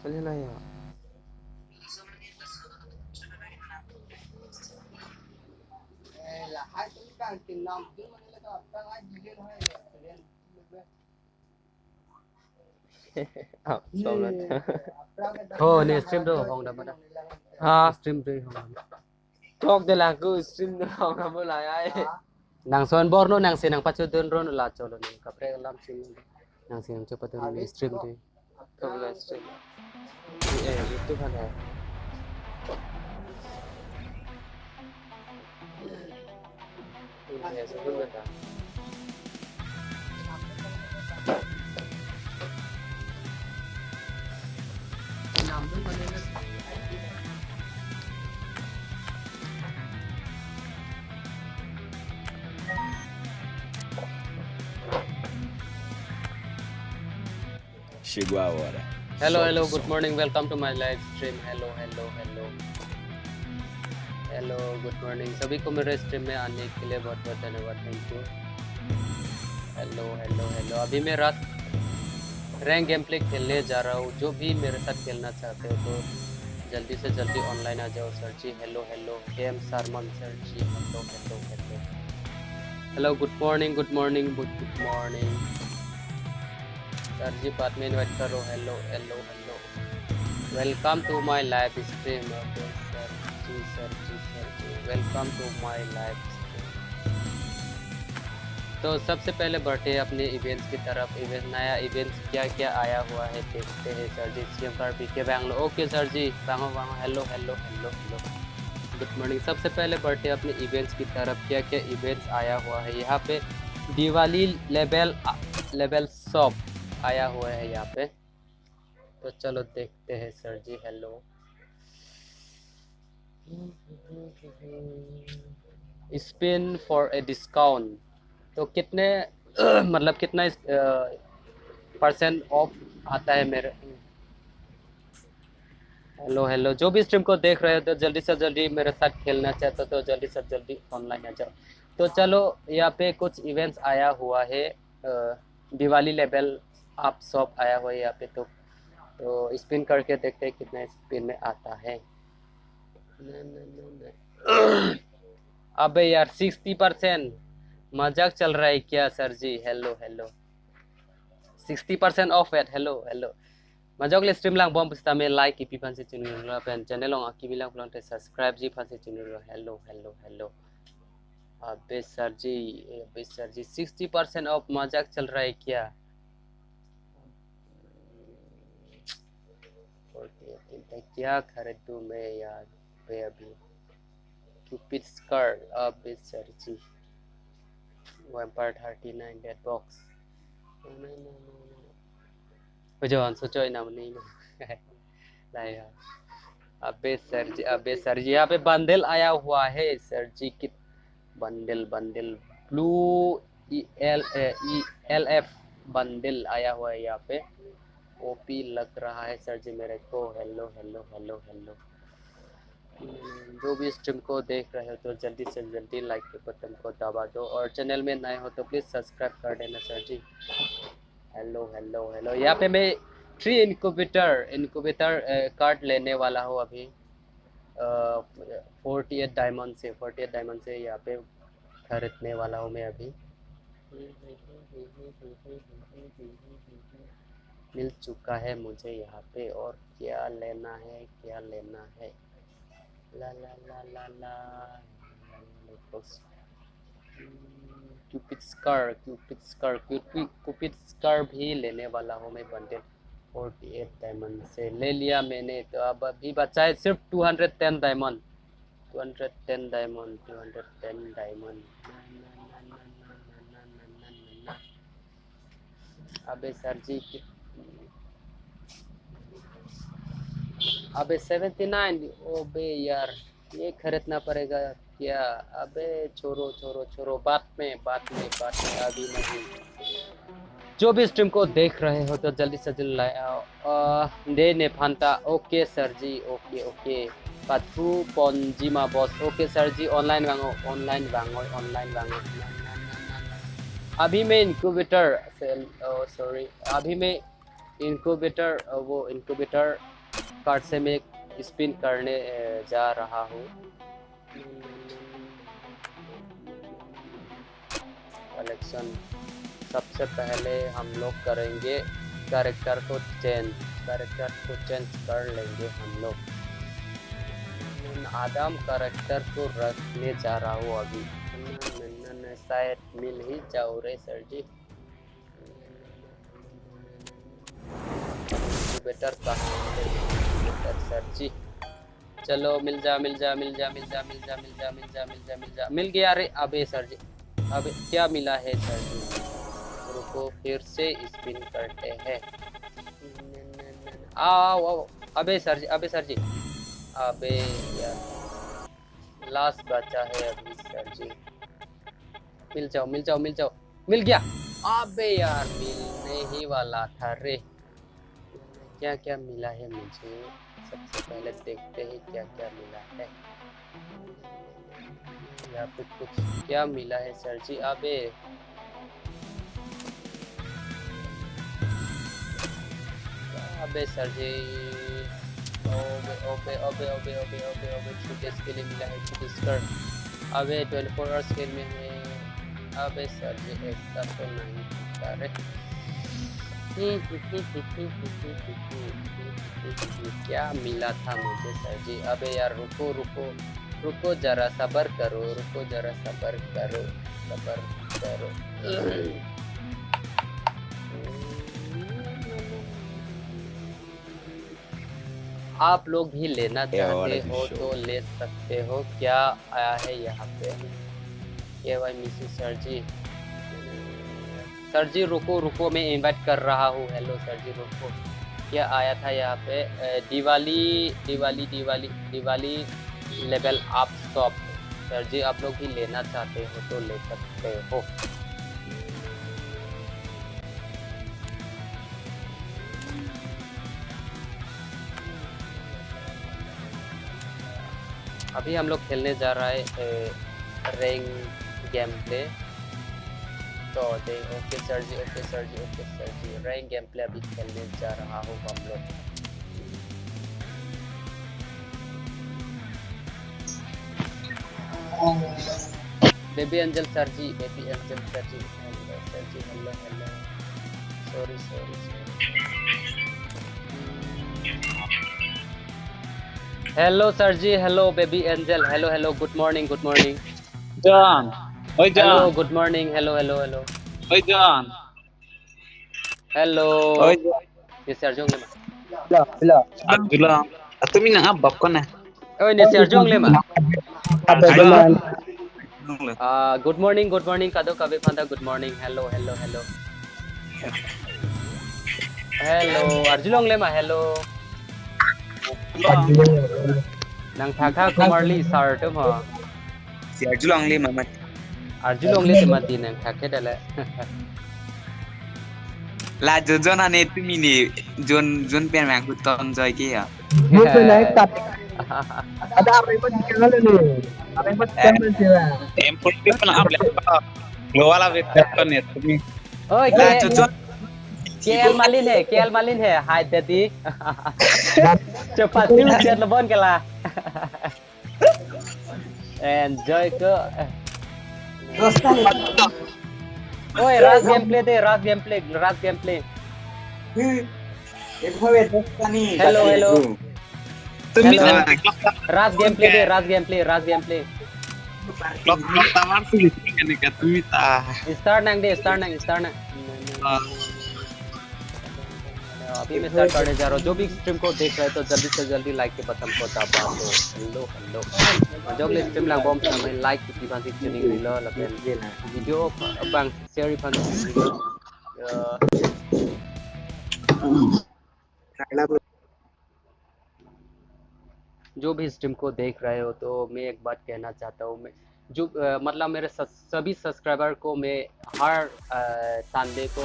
Ano na ya? Ah, solat. Oh, ni stream do hong da mada. Ha? Stream do hong. Talk de la ko stream na ako na mo la ay. Nang son borno nang sinang pachudun ron la cholo ni kapre lam sim. Nang sinang chapatun ni stream do. Kab la stream. Eh, YouTube ka na. Yes, ano ba ta? Chegou a hora. Hello, Solta hello, o good som. morning. Welcome to my live stream. Hello, hello, hello. Hello good morning सभी को मेरे stream में आने के लिए बहुत बहुत धन्यवाद thank you hello hello hello अभी मैं रात रैंक गेम प्ले खेलने जा रहा हूँ जो भी मेरे साथ खेलना चाहते हो तो जल्दी से जल्दी ऑनलाइन आ जाओ sir ji hello hello game सरमन sir ji hello hello hello hello good morning good morning good morning sir ji बाद में इन्वाइट करो hello hello hello welcome to my live stream sir ji welcome to my live stream तो सबसे पहले बढ़ते अपने events की तरफ नया इवेंट्स क्या क्या आया हुआ है देखते हैं सर जी स्ट्रीम पर पी के बैंगलो ओके सर जी वांगो वांगो hello hello hello hello good morning सबसे पहले बढ़ते अपने इवेंट्स की तरफ क्या क्या इवेंट्स आया हुआ है यहाँ पे दिवाली लेवल शॉप आया हुआ है यहाँ पे तो चलो देखते हैं sir ji hello spin for a discount तो कितने मतलब कितना परसेंट ऑफ आता है मेरे हेलो हेलो जो भी स्ट्रीम को देख रहे हो तो जल्दी से जल्दी मेरे साथ खेलना चाहते हो तो जल्दी से जल्दी ऑनलाइन आ जाओ तो चलो यहाँ पे कुछ इवेंट्स आया हुआ है दिवाली लेवल आप शॉप आया हुआ है यहाँ पे तो स्पिन करके देखते हैं कितना स्पिन में आता है अबे यार 60% मजाक चल रहा है क्या sir ji hello hello 60% off है हेलो हेलो मजाक ले स्ट्रीम लांग बम पुस्ता में लाइक की पीपन से चुनी लो पेन चैनल लोग की भी लांग प्लांट सब्सक्राइब जी फंसे चुनी लो हेलो हेलो हेलो अबे सर जी 60% ऑफ मजाक चल रहा है क्या क्या खरीदूं मैं यार पे अभी Cupid Scar अबे सर जी Vampire 39 Dead Box bây giờ सोचो ना नहीं नहीं अबे सर जी यहाँ पे बंडल आया हुआ है सर जी की bundle bundle blue L F bundle आया हुआ है यहाँ पे ओपी लग रहा है सर जी मेरे को हेलो हेलो हेलो हेलो जो भी स्ट्रीम को देख रहे हो तो जल्दी से जल्दी लाइक के बटन को दबा दो और चैनल में नए हो तो प्लीज़ सब्सक्राइब कर देना sir ji hello hello hello यहाँ पे मैं 3 इनक्यूबेटर कार्ड लेने वाला हूँ अभी 48 डायमंड से यहाँ पे खरीदने वाला हूँ मैं अभी मिल चुका है मुझे यहाँ पे और क्या लेना है ला ला ला ला ला क्यूपिड स्कार भी लेने वाला हूँ मैं बंडल 48 डायमंड से ले लिया मैंने तो अब अभी बचा है सिर्फ 210 डायमंड 210 डायमंड अबे सर जी अबे 79 ओ बे यार ये खरीदना पड़ेगा क्या अबे छोरो बाद में अभी नहीं जो भी स्ट्रीम को देख रहे हो तो जल्दी से जल्दी लाए आओ दे ने फांता ओके सर जी ओके पाथू पॉन्जिमा बॉस ओके सर जी ऑनलाइन वांगो अभी मैं इनक्यूबेटर सॉरी अभी मैं इनक्यूबेटर कार्ड से मैं स्पिन करने जा रहा हूँ। कलेक्शन सबसे पहले हम लोग करेंगे कैरेक्टर को चेंज कर लेंगे हम लोग। आदम कैरेक्टर को रखने जा रहा हूँ अभी। शायद मिल ही जाओ रे सर जी। बेटर सर जी, चलो मिल जा। मिल गया रे। अबे सर जी, अबे क्या मिला है सर जी? रुको फिर से स्पिन करते हैं। आओ अबे सर जी, अबे यार लास्ट बचा है अभी सर जी। मिल जाओ। मिल गया। अबे यार मिलने ही वाला था रे। क्या मिला है मुझे? सबसे पहले देखते हैं क्या मिला है। यहाँ पे कुछ क्या मिला है सर जी? अबे सर जी, ओबे छूटेस के लिए मिला है छूटेस कर। अबे 24 आवर्स के में है। अबे सर जी ऐसा तो नहीं होता रे। क्या मिला था मुझे सर जी? अबे यार रुको जरा सब्र करो। आप लोग भी लेना चाहते हो तो ले सकते हो। क्या आया है यहाँ पे? ये भाई मिसी सर जी रुको मैं इनवाइट कर रहा हूँ। हेलो सर जी रुको। क्या आया था यहाँ पे? Diwali level up shop. Sir ji आप लोग भी लेना चाहते हो तो ले सकते हो। अभी हम लोग खेलने जा रहा है रैंक गेम प्ले। तो okay sir ji rank game play अभी खेलने जा रहा हूँ हम लोग। Baby angel sir ji hello sorry hello sir ji, hello baby angel, hello good morning John. Oi hello John. Good morning hello Oi John. Hello. Oi John. ये सर्जोंग लेमा Abdullah. Atumi na abab ko na. ओए ने सर्जोंग लेमा Abdullah. Good morning कादो कबे फांदा गुड मॉर्निंग हेलो अर्जुलोंग लेमा हेलो नang thakha kumarli sar tum ha Si Arjulong li mama. अर्जुलोंग ले मती नang thakhe dala La John ane tumi ni John pen mang ku ton joy ki ya. Dia naik tapi ada apa yang dikenal ni? Apa yang dikenal sila? Empur ke pun ab le. Lo wala vet kan ne tumi. ओए La John KL Malin है हाय तेती cepat tu chat lebon ke lah enjoy ke ओए रास game play एक भावे दोस्तानी. Hello Tumi na रास game play clock tamar tu ni ka tumi ta. Start नंग अभी मैं स्टार्ट करने जा रहा हूँ। जो भी स्ट्रीम को देख रहे हैं तो जल्दी से जल्दी लाइक के बटन को दबा दो। हेलो जो भी स्ट्रीम लाग बम समय लाइक की बात चुनी लो लगे वीडियो बांग शेयर फन जो भी स्ट्रीम को देख रहे हो तो मैं एक बात कहना चाहता हूँ। मैं जो मतलब मेरे सभी सब्सक्राइबर को मैं हर संडे को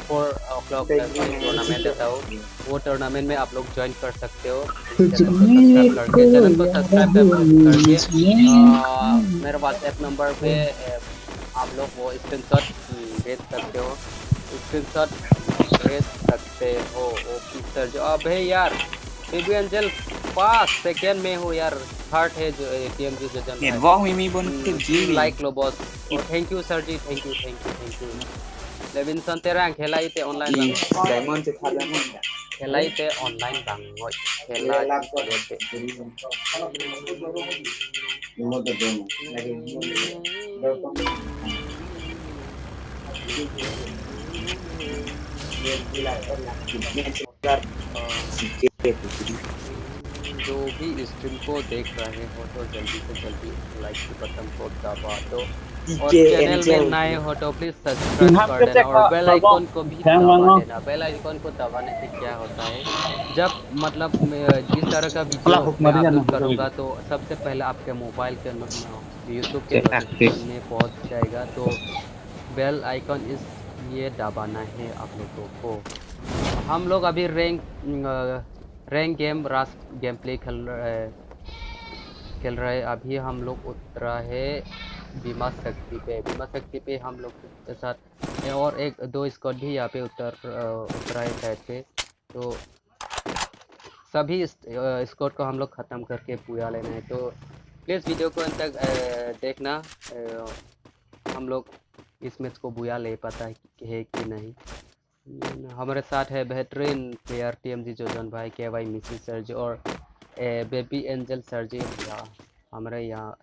4 o'clock टूर्नामेंट देता हूँ। वो टूर्नामेंट में आप लोग ज्वाइन कर सकते हो। चैनल को सब्सक्राइब करके मेरे व्हाट्सएप नंबर पे आप लोग वो स्क्रीनशॉट भेज सकते हो। ओके सर जो अब है यार बेबी एंजल 5 सेकेंड में हो यार, थर्ड है जो टीएमजी जजन เห็น भाई। ว่าไม่มีบนตึกยืน लाइक लो बॉस और thank you sir ji, thank you लेविनसन तेरा खेला इते ऑनलाइन อี बांग ไดมอนด์จะทัดแล้วมั้ง खेला इते ऑनलाइन बांग खेला इते जो भी स्ट्रीम को देख रहे हो तो जल्दी से जल्दी लाइक के बटन को दबा दो और चैनल में नए हो तो प्लीज सब्सक्राइब कर देना और बेल आइकन को भी दबा देना। बेल आइकन को दबाने से क्या होता है, जब मतलब जिस तरह का वीडियो मैं अपलोड करूंगा तो सबसे पहले आपके मोबाइल के यूट्यूब के नोटिफिकेशन में पहुंच जाएगा। तो बेल आइकन इसलिए दबाना है आप लोगों को। हम लोग अभी रैंक गेम रास गेम प्ले खेल रहे। अभी हम लोग उतरा है बीमा शक्ति पे हम लोग के साथ और एक दो स्क्वाड भी यहाँ पे उतरा है शायद पे। तो सभी स्क्वाड को हम लोग ख़त्म करके पूरा लेना है। तो प्लीज़ वीडियो को अंत तक देखना। हम लोग इस मैच को बुया ले पाता है कि नहीं। हमारे साथ है बेहतरीन प्लेयर टीएमजी जोजन भाई, के वाई मिसी सर जी और बेबी एंजल सर जी हमारे यहाँ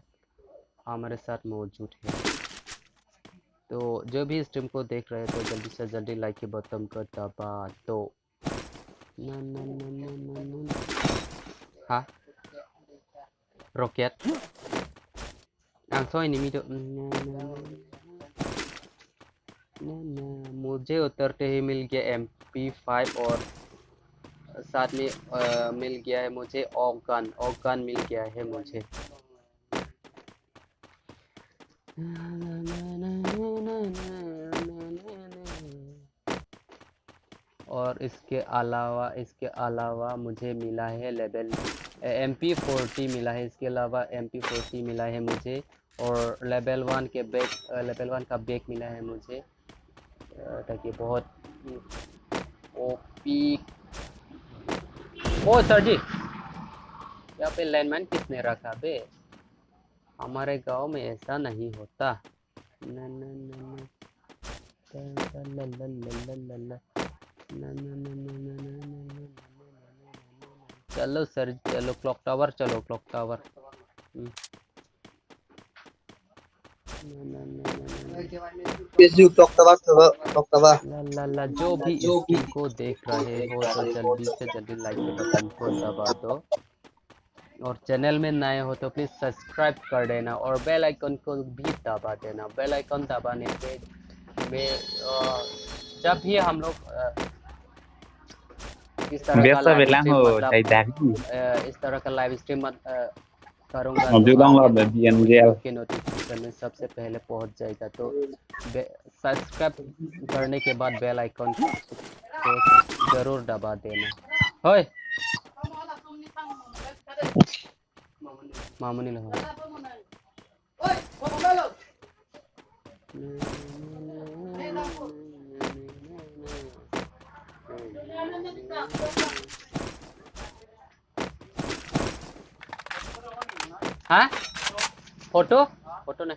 हमारे साथ मौजूद है। तो जो भी स्ट्रीम को देख रहे हैं तो जल्दी से जल्दी लाइक के बटन को दबा दो। हाँ रॉकेट आंसो इनिमी तो मुझे उतरते ही मिल गया MP5 और साथ में मिल गया है मुझे ऑगन मिल गया है मुझे। और इसके अलावा मुझे मिला है लेवल MP40 मिला है। इसके अलावा MP40 मिला है मुझे और लेवल 1 का बैग मिला है मुझे, ताकि बहुत ओपी। ओ सर जी यहाँ पे लैंडमाइन किसने रखा बे? हमारे गांव में ऐसा नहीं होता। चलो सर चलो क्लॉक टावर चलो क्लॉक टावर। ला जो भी स्ट्रीम को देख रहे हो तो जल्दी से जल्दी लाइक के बटन को दबा दो और चैनल में नए हो तो प्लीज़ सब्सक्राइब कर देना और बेल आइकन को भी दबा देना। बेल आइकन दबाने से जब भी हम लोग इस तरह का लाइव स्ट्रीम मतलब इस तरह का लाइव स्ट्रीम करूँगा तो आपके नोटिफिकेशन में सबसे पहले पहुंच जाएगा। तो सब्सक्राइब करने के बाद बेल आइकन को ज़रूर दबा देना। होय मामूनी लो हाँ फोटो नहीं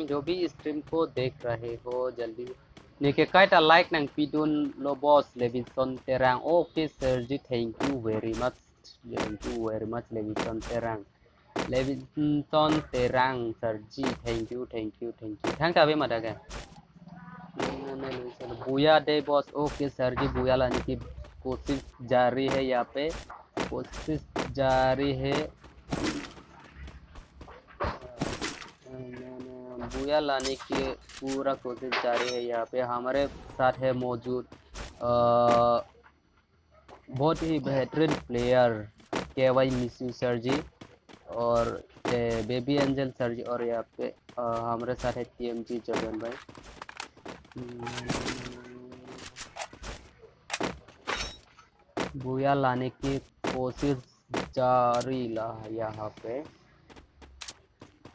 जो भी स्ट्रीम को देख रहे हो जल्दी नीचे काइटा लाइक नंग पीडुन लो बॉस लेविसन तेरांग। Okay sir ji thank you very much लेविसन तेरांग sir ji thank you thank अभी मत गए बुया दे बॉस। ओके सर जी बुया लाने की कोशिश जारी है, यहाँ पे कोशिश जारी है बुया लाने की पूरा कोशिश जारी है। यहाँ पे हमारे साथ है मौजूद बहुत ही बेहतरीन प्लेयर के वाई मिसी सर जी और बेबी एंजल सर जी और यहाँ पे हमारे साथ है TMG जगन भाई। बुया लाने की कोशिश जारी ला यहाँ पे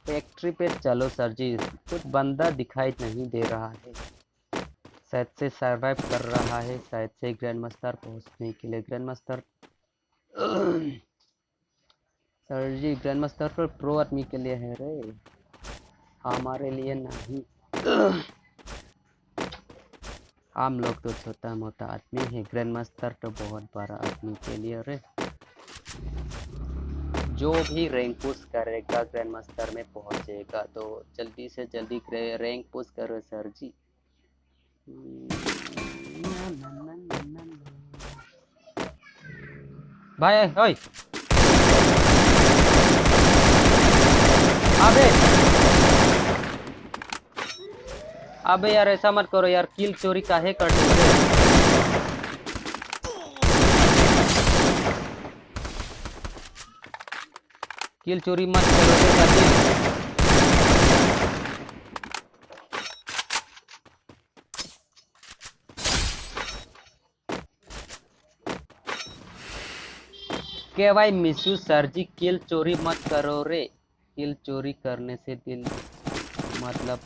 फैक्ट्री पे चलो सर जी, कुछ बंदा दिखाई नहीं दे रहा है, शायद से सरवाइव कर रहा है, शायद से ग्रैंड मास्टर पहुंचने के लिए। ग्रैंड मास्टर सर जी ग्रैंड मास्टर पर प्रो आदमी के लिए है रे, हमारे लिए नहीं। हम लोग तो छोटा मोटा आदमी है, ग्रैंड मास्टर तो बहुत बड़ा आदमी के लिए रे। जो भी रैंक पुश करेगा ग्रैंड मास्टर में पहुंचेगा, तो जल्दी से जल्दी रैंक पुश करो सर जी। भाई ओए अबे यार ऐसा मत करो यार, किल चोरी काहे करते हो? किल चोरी मत करो। के भाई मिसू सर जी किल चोरी मत करो रे, किल चोरी करने से दिल मतलब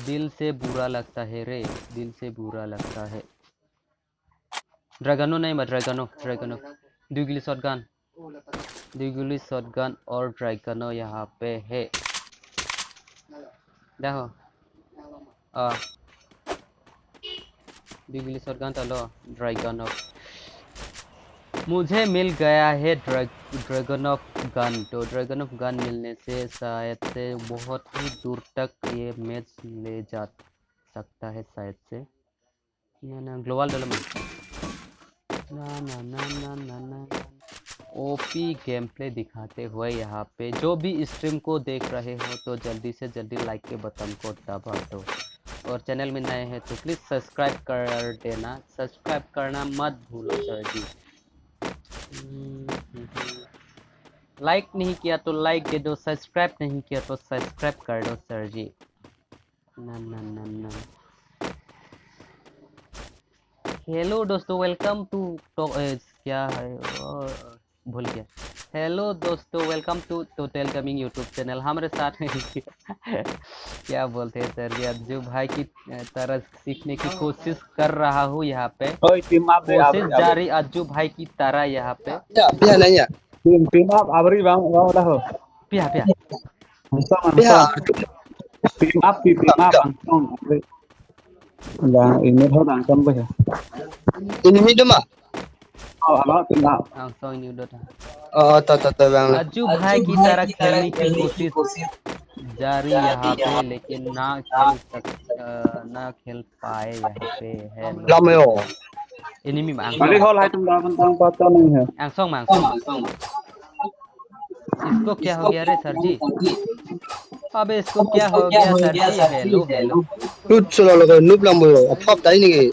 दिल से बुरा लगता है रे, दिल से बुरा लगता है। ड्रैगनो नहीं मत, ड्रैगनो दुगली शॉटगन और ड्रैगनो यहाँ पे है। देखो दुगली शॉटगन तो लो, ड्रैगनो मुझे मिल गया है ड्रैगन ऑफ गन। तो ड्रैगन ऑफ गन मिलने से शायद से बहुत ही दूर तक ये मैच ले जा सकता है शायद से। ना ग्लोबल डालो मैं ना ओपी गेम प्ले दिखाते हुए यहाँ पे जो भी स्ट्रीम को देख रहे हो तो जल्दी से जल्दी लाइक के बटन को दबा दो, और चैनल में नए हैं तो प्लीज़ सब्सक्राइब कर देना, सब्सक्राइब करना मत भूलो सर जी। लाइक नहीं किया तो लाइक दे दो, सब्सक्राइब नहीं किया तो सब्सक्राइब कर दो सर जी। ना हेलो दोस्तों, वेलकम टू क्या है भूल गया। हेलो दोस्तों, welcome to total gaming YouTube channel. हमारे साथ क्या बोलते हैं सर जी, अज्जू भाई की तरह सीखने की कोशिश कर रहा हूँ यहाँ पे, कोशिश जारी अज्जू भाई की तरह यहाँ पे। Pihak nanya. Team up abri bang dah. पिया Pihak. Team up langsung abri. Yang ini thôi langsung bây giờ. Ini minum ah? Halo team up. langsung ini udah dah। Oh, tahu bang. Ajju भाई की तरह खेलने की कोशिश जारी यहाँ पे, लेकिन ना खेल पाए यहाँ पे है। Lama yo. ini mi Kali hol hai तुम tentang pata नहीं है। आंसोंग इसको क्या हो गया रे सर जी? अबे इसको क्या हो गया sir ji? Hello Lut selalu kan noob lama yo. Apa tadi nih?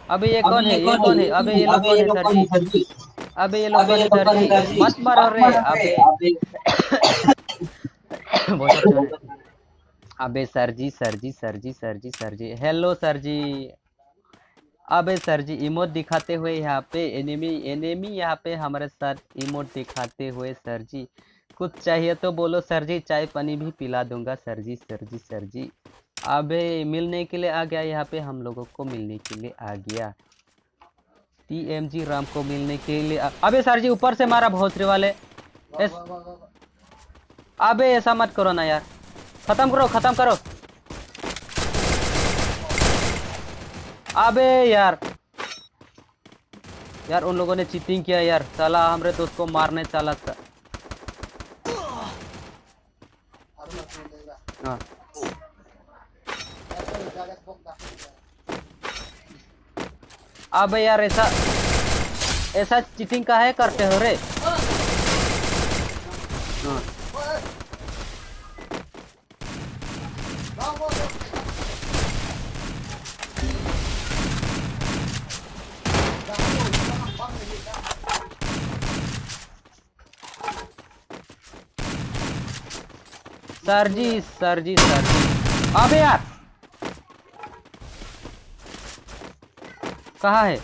अबे ये कौन है? अबे ये लोग कौन है सर जी? अबे ये लोग कौन है सर जी? मत मारो रे अबे। अबे सर जी हेलो सर जी। अबे सर जी इमोट दिखाते हुए यहाँ पे एनिमी यहाँ पे हमारे साथ इमोट दिखाते हुए सर जी, कुछ चाहिए तो बोलो सर जी, चाय पानी भी पिला दूंगा सर जी। अबे मिलने के लिए आ गया यहाँ पे, हम लोगों को मिलने के लिए आ गया, TMG राम को मिलने के लिए अबे सर जी ऊपर से मारा भोसरे वाले। अबे ऐसा मत करो ना यार, खत्म करो। अबे यार उन लोगों ने चीटिंग किया यार, साला हमारे दोस्त को मारने चला था। हाँ अबे यार ऐसा चीटिंग काहे करते हो रे? हाँ सर जी अबे यार कहाँ है?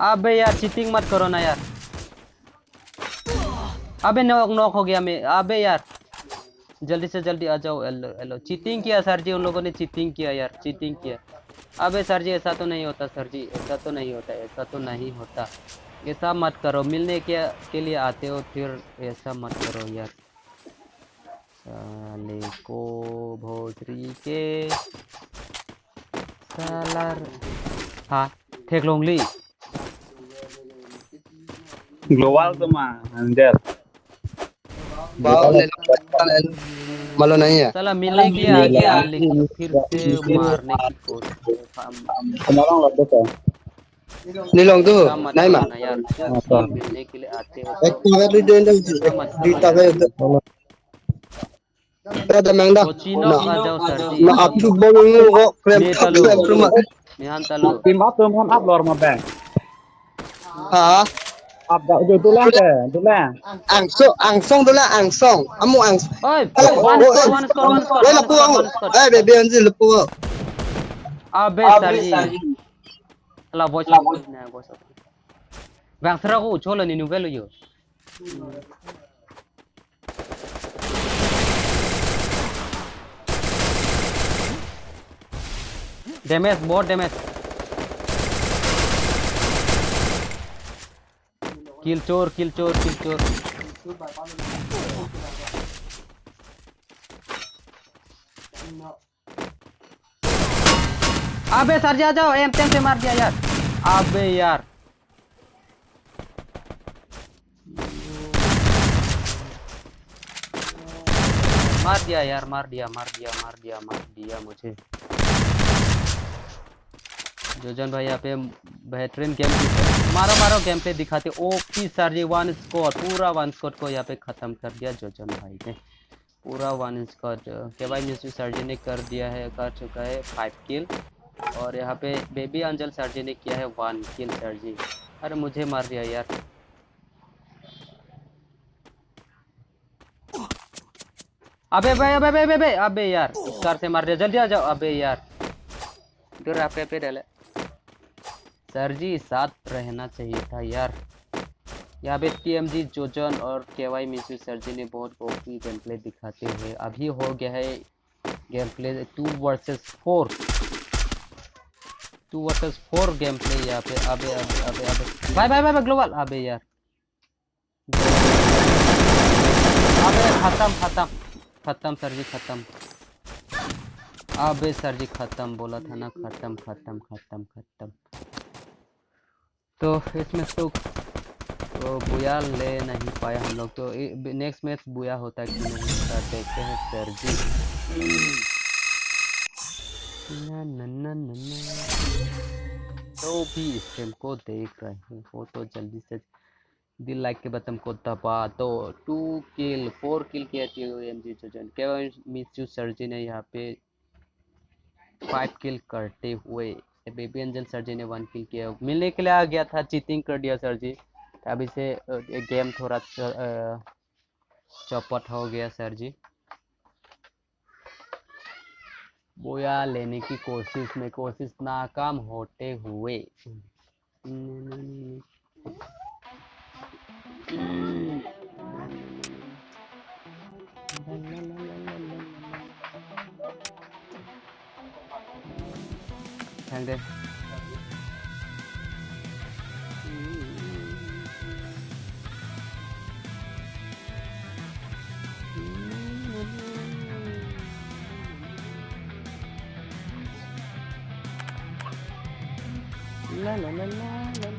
अबे यार चीटिंग मत करो ना यार। अबे नॉक हो गया मैं। अबे यार जल्दी से जल्दी आ जाओ। हेलो हेलो चीटिंग किया सर जी, उन लोगों ने चीटिंग किया यार, चीटिंग किया। अबे सर जी ऐसा तो नहीं होता सर जी, ऐसा तो नहीं होता, ऐसा तो नहीं होता। ऐसा मत करो, मिलने के लिए आते हो फिर ऐसा मत करो यार। साले को भोसरी के सालार। हाँ ठेक लोंगली। Global tuh mah, anjir. बाव ले लो, मालूम नहीं है। साला मिलने के लिए आ गया लेकिन फिर से मारने की कोशिश। Semarang lah tuh. नीलोंग तो ऐसा मत नहीं मा करो ना यार, जो भी मिलने के लिए आते हो एक तो तो अगर दे दे ऐसा मत करो दीता यार। है तो ada mangda कोचिनो ना आ जाओ सर जी, ना सब आप लोग। बोलो वो फ्रेम नेतलो फ्रेम फ्रेम निहान तलो। Tim apa mohon up lor mah bang. हाँ Up gak itu lah ke, itu lah. angsong tu lah angsong amu angsong ओए one score one score one score Wala one po score ako. One score. Ay, bebe, anjir po ako. अबे sir जी ला voice ना voice बैंसरा को छोलो नी नुवेलो यो। Damage बहुत damage. किल चोर किल चोर किल चोर। अबे sir जी आ जाओ, एम टेम से मार दिया यार। अबे यार मार दिया यार, मार दिया मार दिया मार दिया मार दिया मुझे। जोजन भाई यहाँ पे बेहतरीन गेम मारो मारो गेम प्ले दिखाते। ओपी सर जी वन स्कोर, पूरा वन स्कोर को यहाँ पे खत्म कर दिया जोजन भाई ने। पूरा वन स्कोर के भाई मिस्टर सर जी ने कर दिया है, कर चुका है 5 किल। और यहाँ पे बेबी अंजल सर जी ने किया है 1 किल सर जी। अरे मुझे मार दिया यार। अबे भाई अबे अबे अबे अबे यार इस कार से मार दिया, जल्दी आ जाओ। अबे यार फिर आप पे डाले सर जी, साथ रहना चाहिए था यार। यहाँ पे टीएमजी जोजन और केवाई मिस्टर सर जी ने बहुत ओपी गेम प्ले दिखाते हुए अभी हो गया है game play 2 versus 4 game play यहाँ पे। अबे अबे अबे अबे भाई भाई भाई ग्लोबल। अबे यार अबे खत्म खत्म खत्म सर जी खत्म। अबे सर जी खत्म बोला था ना, खत्म खत्म खत्म खत्म। तो इसमें तो बुया ले नहीं पाया हम लोग, तो नेक्स्ट मैच बुया होता है कि नहीं होता देखते हैं सर जी। ना ना ना ना तो भी स्ट्रीम को देख रहे हो तो जल्दी से दिल लाइक के बटन को दबा दो। 2 किल 4 किल किया टीएमजी जोजन केवल मिस्टर सर जी ने यहाँ पे 5 किल करते हुए। बेबी एंजल सर जी ने 1 किल किया, मिलने के लिए आ गया था, चीटिंग कर दिया सर जी। अभी से गेम थोड़ा चौपट हो गया सर जी। बोया लेने की कोशिश नाकाम होते हुए। Thank you. La la la la la।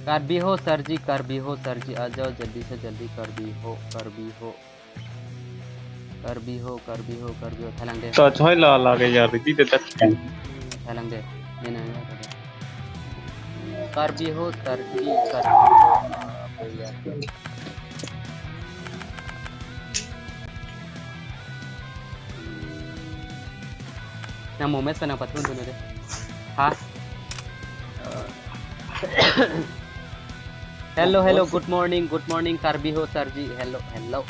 कर भी हो सर जी, कर भी हो सर जी, आ जाओ जल्दी से जल्दी। कर भी हो कर भी हो कर भी हो कर भी हो कर भी हो। थैलंग दे So coy lah lagi ya, itu tetap kan. थैलंग दे नहीं कर भी हो सर जी कर भी हो। अबे यार ना मोमेंट्स ना पत्थर दोनों दे। हाँ हेलो हेलो, गुड मॉर्निंग कार्बिहो sir ji. Hello hello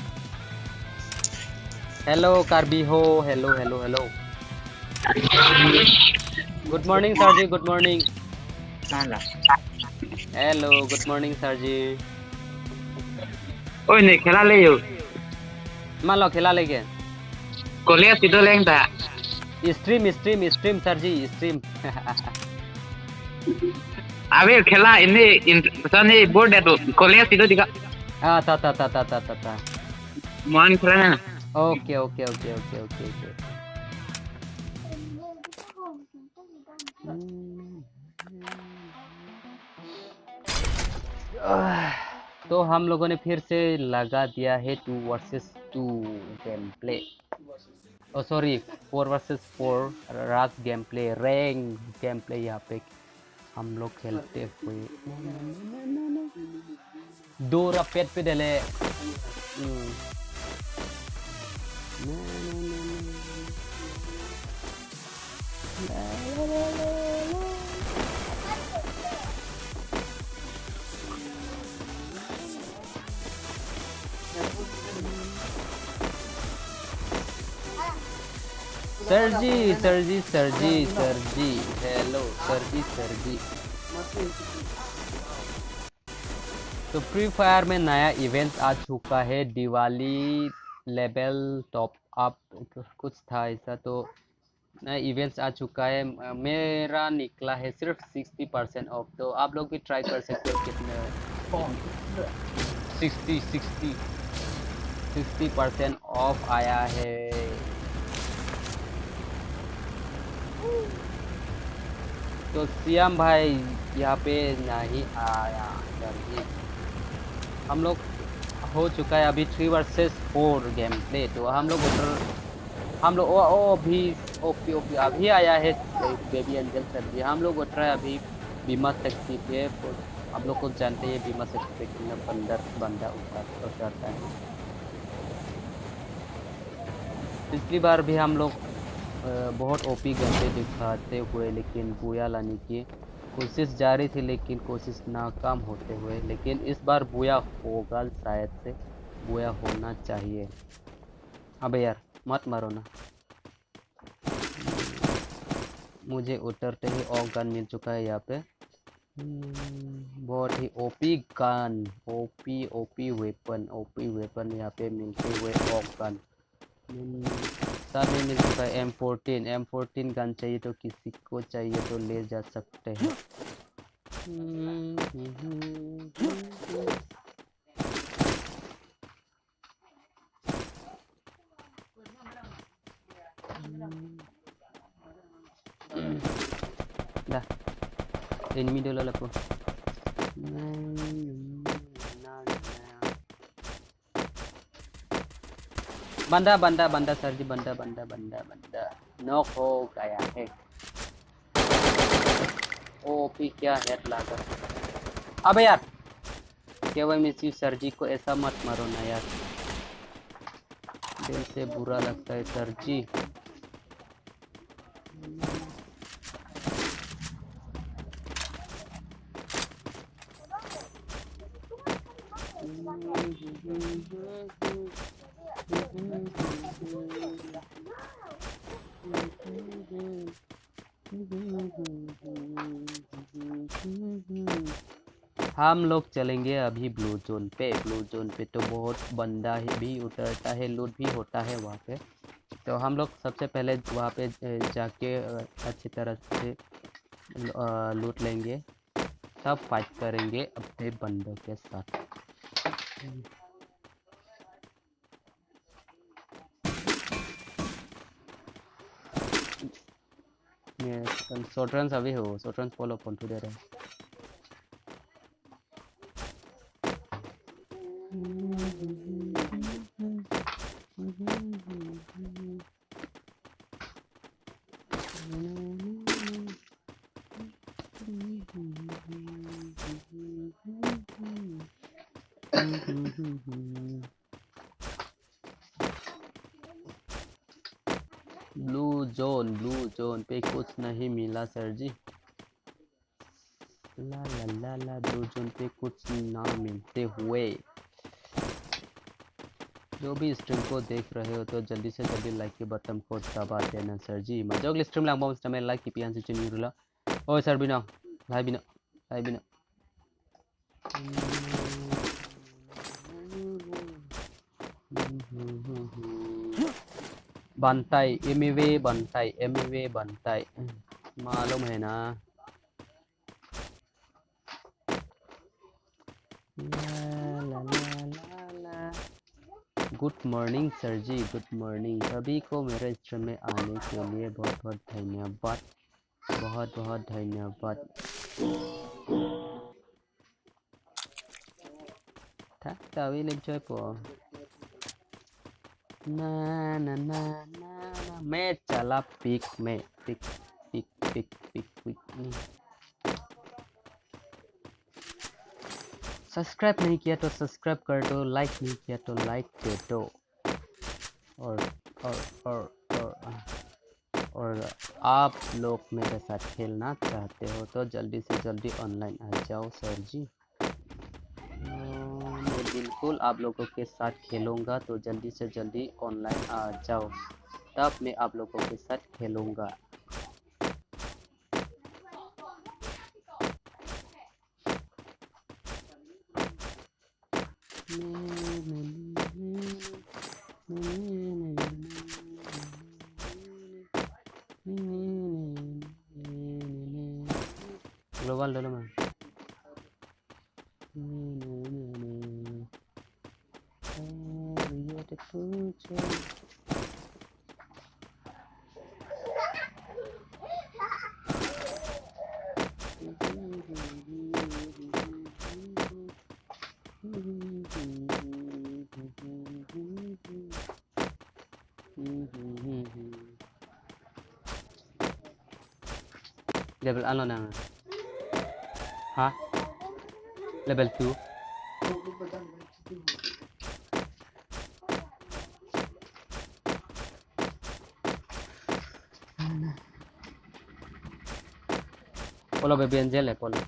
hello कार्बिहो, hello hello hello. Good morning sir ji, good morning. Hello good morning sir ji. Ôi này khá là liều. मान लो खिला लेंगे। Có lẽ thì tôi lên ta. Stream sir ji, stream. Abe khela ini sana board itu. Có lẽ thì tôi đi cả. ता। Mohon khela na. Okay okay okay okay okay okay. तो हम लोगों ने फिर से लगा दिया है 2 वर्सेस 2 गेम प्ले। ओ सॉरी 4 वर्सेस 4 रात game play, rank game play यहाँ पे हम लोग खेलते हुए। दो रपेट पे डले। सर जी हेलो सर जी। तो फ्री फायर में नया इवेंट आ चुका है, दिवाली लेवल टॉप अप कुछ था ऐसा। तो नया इवेंट्स आ चुका है। मेरा निकला है सिर्फ 60% ऑफ। तो आप लोग भी ट्राई कर सकते हो। कितने 60% ऑफ आया है। तो सियाम भाई यहाँ पे नहीं आया जल्दी। हम लोग हो चुका है अभी 3 वर्सेस 4 गेम प्ले। तो हम लोग ओ भी ओपी अभी आया है बेबी एंजल सर जी। हम लोग उठ रहे हैं अभी बीमा शक्ति पे। हम लोग को जानते हैं बीमा शक्ति पे कितना बंदा उतरता है। पिछली बार भी हम लोग बहुत ओपी गंदे दिखाते हुए लेकिन बुया लाने की कोशिश जारी थी, लेकिन कोशिश नाकाम होते हुए। लेकिन इस बार बुया होगा, शायद से बुया होना चाहिए। अबे यार मत मारो ना। मुझे उतरते ही ऑफ गन मिल चुका है यहाँ पे। बहुत ही ओपी गन, ओपी वेपन यहाँ पे मिलते हुए ऑफ गन। साथ में मिल चुका है M14 गन। चाहिए तो किसी को चाहिए तो ले जा सकते हैं। dah enemy dulu lah po. बंदा सर जी, बंदा नॉक हो गया है। ओपी क्या हेड लागा। अबे यार केवल मिस यू सर जी को ऐसा मत मारो ना यार, दिल से बुरा लगता है सर जी। हम लोग चलेंगे अभी ब्लू जोन पे। तो बहुत बंदा भी उतरता है, लूट भी होता है वहाँ पे। तो हम लोग सबसे पहले वहाँ पे जाके अच्छी तरह से लूट लेंगे, तब फाइट करेंगे अपने बंदों के साथ। सोट्रंस अभी हो, सोट्रंस follow on to there. Blue zone पे कुछ नहीं मिला सर जी। ला ला ला ला, दो जोन पे कुछ ना मिलते हुए। जो भी स्ट्रीम को देख रहे हो तो जल्दी से जल्दी लाइक के बटन को दबा देना सर जी। मजाक स्ट्रीम लांग बॉम्स में लाइक की पियान से चुनी रुला। ओए सर बिना, लाइ बिना, लाइ बिना। बनताई, एमिवे बनताई, एमिवे बनताई। मालूम है ना। ला ला ला ला ला। Good morning sir ji, good morning. सभी को मेरे स्ट्रीम में आने के लिए बहुत बहुत धन्यवाद, बहुत बहुत धन्यवाद। Tack David chơi på na na na na na मैं चला पिक में pick pick pick pick pick. Subscribe नहीं किया तो सब्सक्राइब कर दो, लाइक नहीं किया तो लाइक दे दो। और और और और और आप लोग मेरे साथ खेलना चाहते हो तो जल्दी से जल्दी ऑनलाइन आ जाओ सर जी। मैं बिल्कुल आप लोगों के साथ खेलूंगा, तो जल्दी से जल्दी ऑनलाइन आ जाओ, तब मैं आप लोगों के साथ खेलूंगा। ग्लोबल डालो मैं। Level ano na? Ha? Level 2? Polo baby Angel eh, Polo.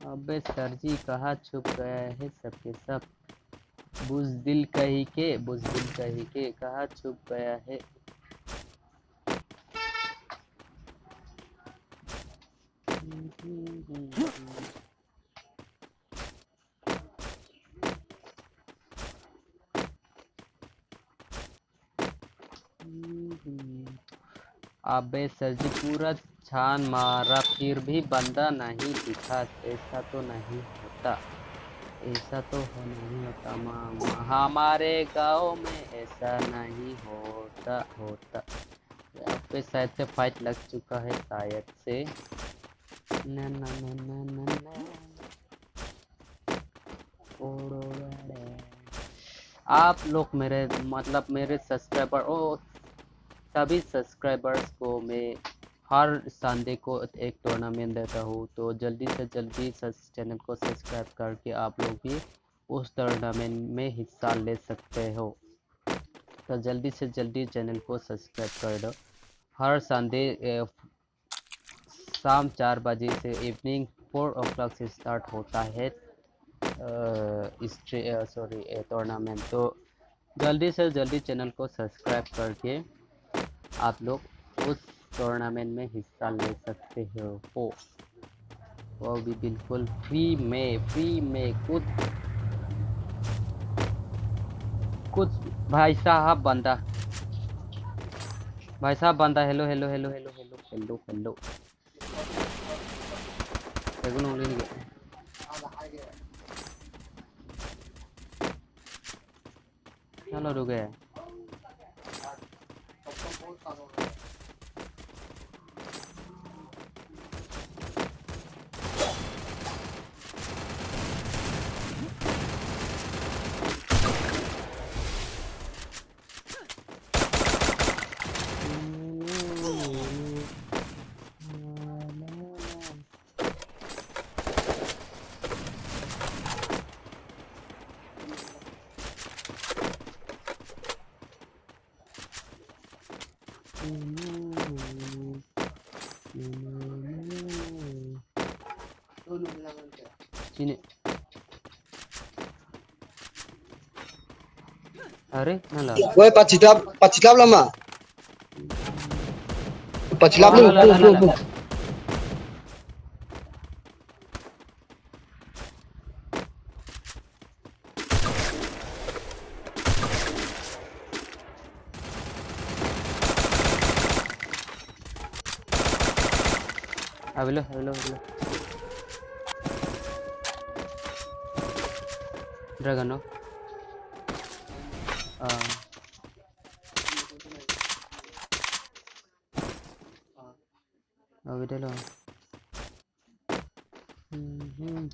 अबे सर जी कहाँ छुप गया है सबके सब। बुज़दिल कहीं के कहाँ छुप गया है। अबे सर जी पूरा छान मारा फिर भी बंदा नहीं दिखा। ऐसा तो नहीं होता, ऐसा तो नहीं होता मामा, हमारे गांव में ऐसा नहीं होता होता। यहाँ पे शायद से फाइट लग चुका है शायद से। ना ना ना ना ना ना। आप लोग मेरे मतलब मेरे सब्सक्राइबर ओ सभी सब्सक्राइबर्स को मैं हर संडे को एक टूर्नामेंट देता हूँ, तो जल्दी से जल्दी चैनल को सब्सक्राइब करके आप लोग भी उस टूर्नामेंट में हिस्सा ले सकते हो। तो जल्दी से जल्दी चैनल को सब्सक्राइब कर दो। हर संडे शाम 4 बजे से इवनिंग 4 o'clock से स्टार्ट होता है टूर्नामेंट। तो जल्दी से जल्दी चैनल को सब्सक्राइब करके आप लोग उस टूर्नामेंट में हिस्सा ले सकते हो। वो भी बिल्कुल फ्री में कुछ भाई साहब बंदा hello hello hello hello hello hello hello चलो रुक गए। Sini. Are, nala. Woi, pacilap lama. Pacilap lu, tu. Abilo. Dragon no. Abilo lo.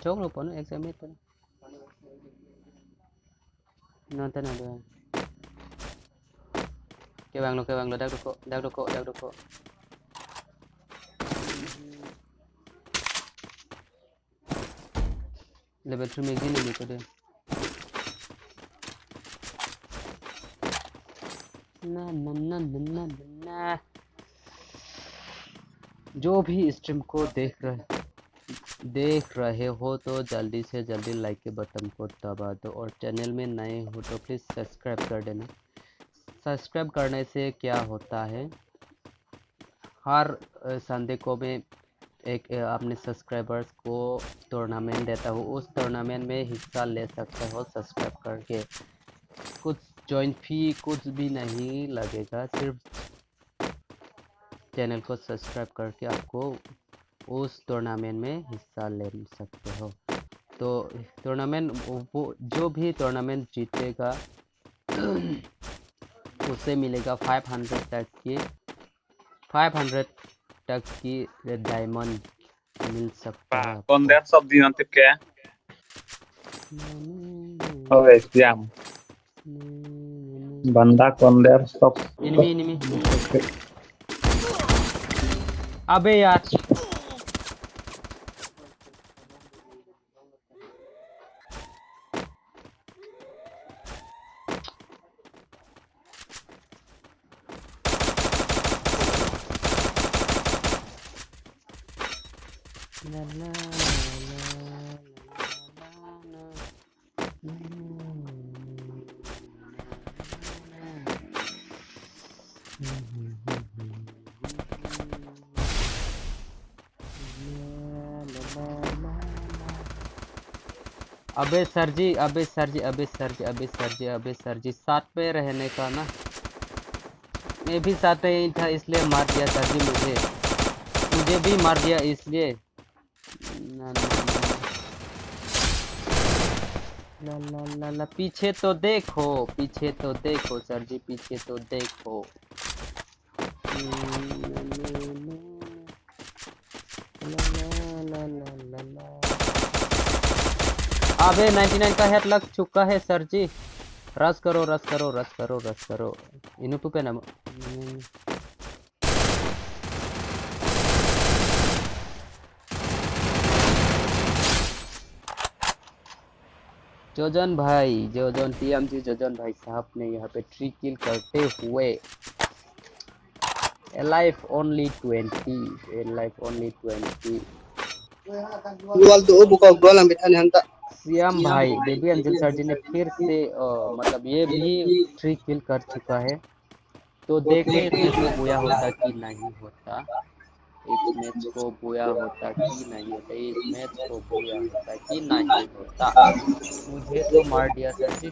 Chốt luôn bọn nó examit bọn nó tên nào được. Cái băng lo đau được cô. Level 3 में गिन नहीं करें ना जो भी stream को देख रहे हो तो जल्दी से जल्दी लाइक के बटन को दबा दो और चैनल में नए हो तो प्लीज़ सब्सक्राइब कर देना। सब्सक्राइब करने से क्या होता है, हर संडे को मैं एक अपने सब्सक्राइबर्स को टूर्नामेंट देता हूँ, उस टूर्नामेंट में हिस्सा ले सकते हो सब्सक्राइब करके। कुछ जॉइन फी कुछ भी नहीं लगेगा, सिर्फ चैनल को सब्सक्राइब करके आपको उस टूर्नामेंट में हिस्सा ले सकते हो। तो टूर्नामेंट वो जो भी टूर्नामेंट जीतेगा उसे मिलेगा 500 तक की डायमंड मिल सकता है। Con đét sắp đi ăn tiếp kẻ. Ôi, Siam. Banda con đét sắp. Enemy. अबे यार अबे सर जी साथ पे रहने का ना, मैं भी साथ ही था इसलिए मार दिया सर जी, मुझे भी मार दिया इसलिए। ला पीछे तो देखो सर जी, पीछे तो देखो। अबे 99 का हेड लग चुका है सर जी, रस करो। इनुपु पे ना जोजन TMG जोजन भाई साहब ने यहाँ पे 3 किल करते हुए Alive only 20 सियाम भाई बेबी अंजल सर जी ने फिर से मतलब ये भी 3 किल कर चुका है। तो देखें इसमें को बोया होता कि नहीं होता, इस मैच को बोया होता कि नहीं होता, इस मैच को बोया होता कि नहीं होता। मुझे तो मार दिया सर जी,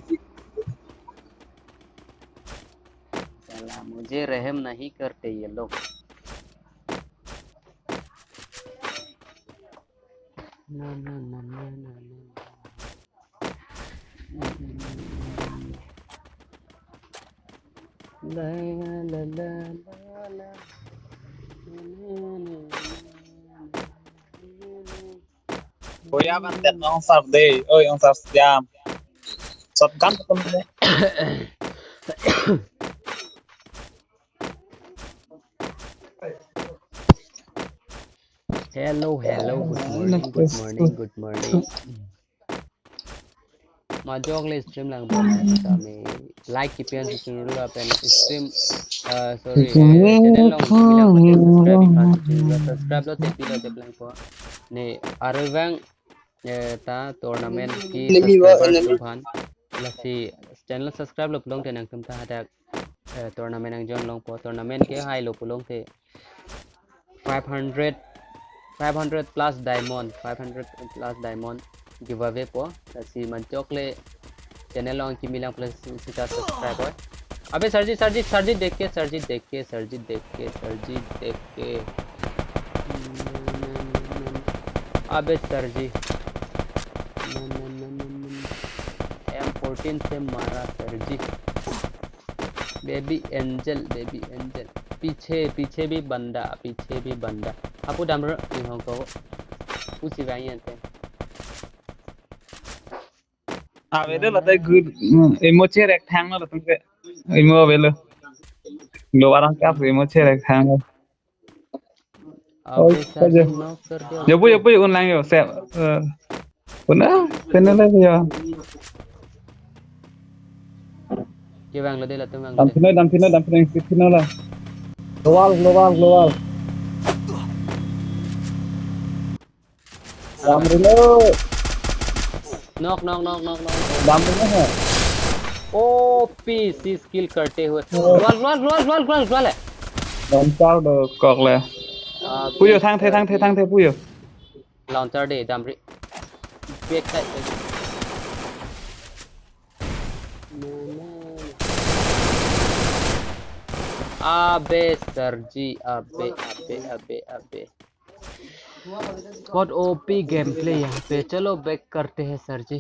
साला मुझे रहम नहीं करते ये लोग। ना ला Ôi, ăn đét ông sắp đi. Ôi, ông sắp Siam. Sắp cắn con đét. Hello, good morning. Majok le stream lang bon kami like kipian susunod pen stream sorry channel long bilang pati subscribe ikan subscribe lo tepi lo jeblang ko ne arwang ta tournament ki subscriber subhan lasi channel subscribe lo pulong tenang tumta ada tournament ang jon long po tournament ke high lo pulong te 500 plus diamond 500 plus diamond giveaway po lasi majok le channel on की मिला plus सीधा subscribe है अबे सरजी देख के अबे सरजी M14 से मारा सरजी बेबी एंजल पीछे भी बंदा आपको डामर इन्हों को उसी वैन थे Aveda la tay good emoche rectangle la tumke emo velo lo arang ka emoche rectangle अबे oi सरजी kaje नॉक कर दिया yabu online yo se puna channel ya के वैंग दे लाते वैंग दे dampino la global Damrilo knock Damrilo है ओ PC skill करते हुए ग्वाल है Launcher do kok le puyo thang the puyo launcher दे दामरी बैक साइड अबे सरजी अबे बहुत ओपी गेम प्ले यहाँ पे चलो बैक करते हैं सरजी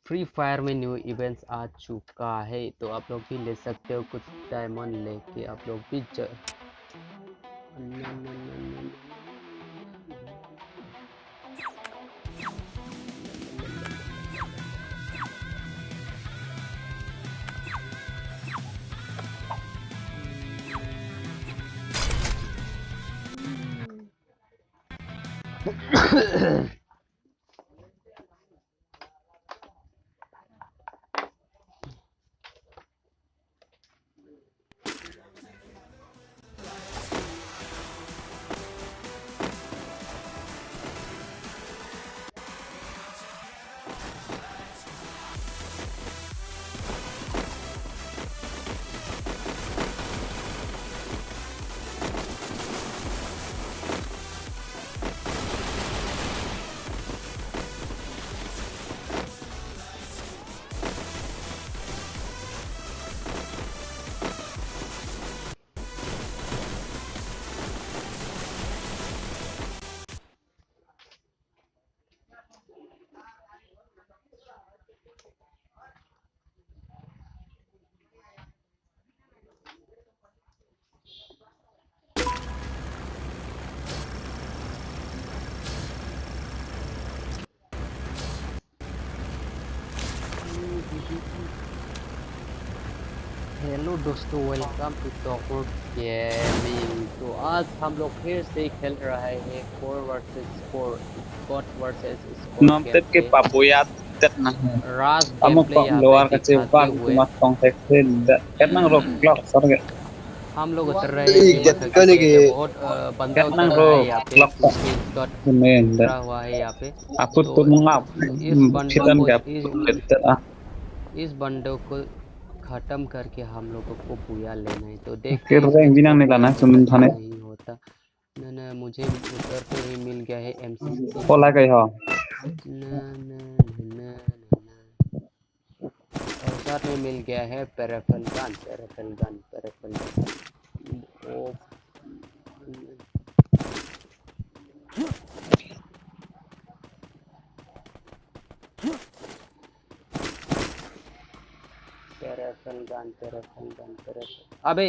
फ्री फायर में न्यू इवेंट्स आ चुका है तो आप लोग भी ले सकते हो कुछ डायमंड लेके आप लोग भी हेलो दोस्तों वेलकम टू टॉकवुड गेमिंग। तो आज हम लोग फिर से खेल रहे हैं 4 versus 4 squad versus squad nomtet ke papuya tet na राज amo गेम प्ले pa यहाँ loar पे ka che pa दिखाते हुए mas tong tek ket nang ro klok sarge हम लोग उतर रहे हैं बहुत बंदा ket उतर nang रहा ro है यहाँ पे klok ta स्क्वाड men उतरा हुआ है यहाँ पे। aput तो tu mungap इस बंदों fitan को ga tet इस बंदों को खत्म करके हम लोगों को पूया लेना है। तो देखते के हैं reng इसमें binang ni पूया lana होता sumun है thane नहीं होता। ना मुझे उतरते हुए मिल गया है M16 pola kai ha ना और साथ में मिल गया है पैराफल गन ओ रेफल गन पे रेफल गन पे रेफल अबे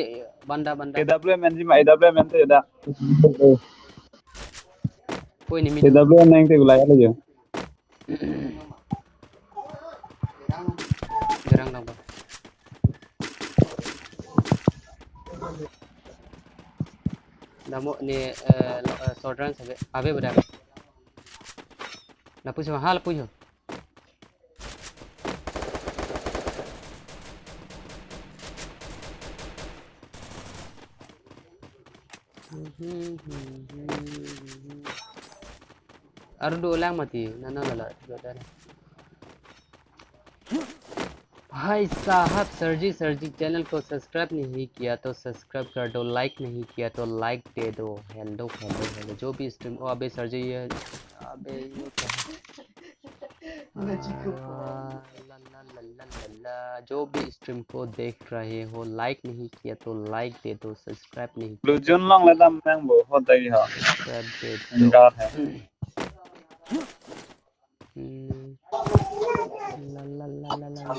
बंदा बंदा AWM एनजी में AWM एनते दा कोई नहीं मिटू AWM नहीं ते बुलाया ले जो gerang dong bang namu ni sodran sabe abe berapa lapus hal lapus Aduh dua ulang mati nana lala भाई साहब सरजी सरजी चैनल को सब्सक्राइब नहीं किया तो सब्सक्राइब कर दो लाइक नहीं किया तो लाइक दे दो हेलो हेलो हेलो जो भी स्ट्रीम ओ अबे सरजी ये अबे ये ला जो भी स्ट्रीम को देख रहे हो लाइक नहीं किया तो लाइक दे दो सब्सक्राइब नहीं किया ब्लू जोन लॉन्ग लेता मैं वो होता ही है सब्सक्राइब दे दो इनकार है ला ला ला ला ला ला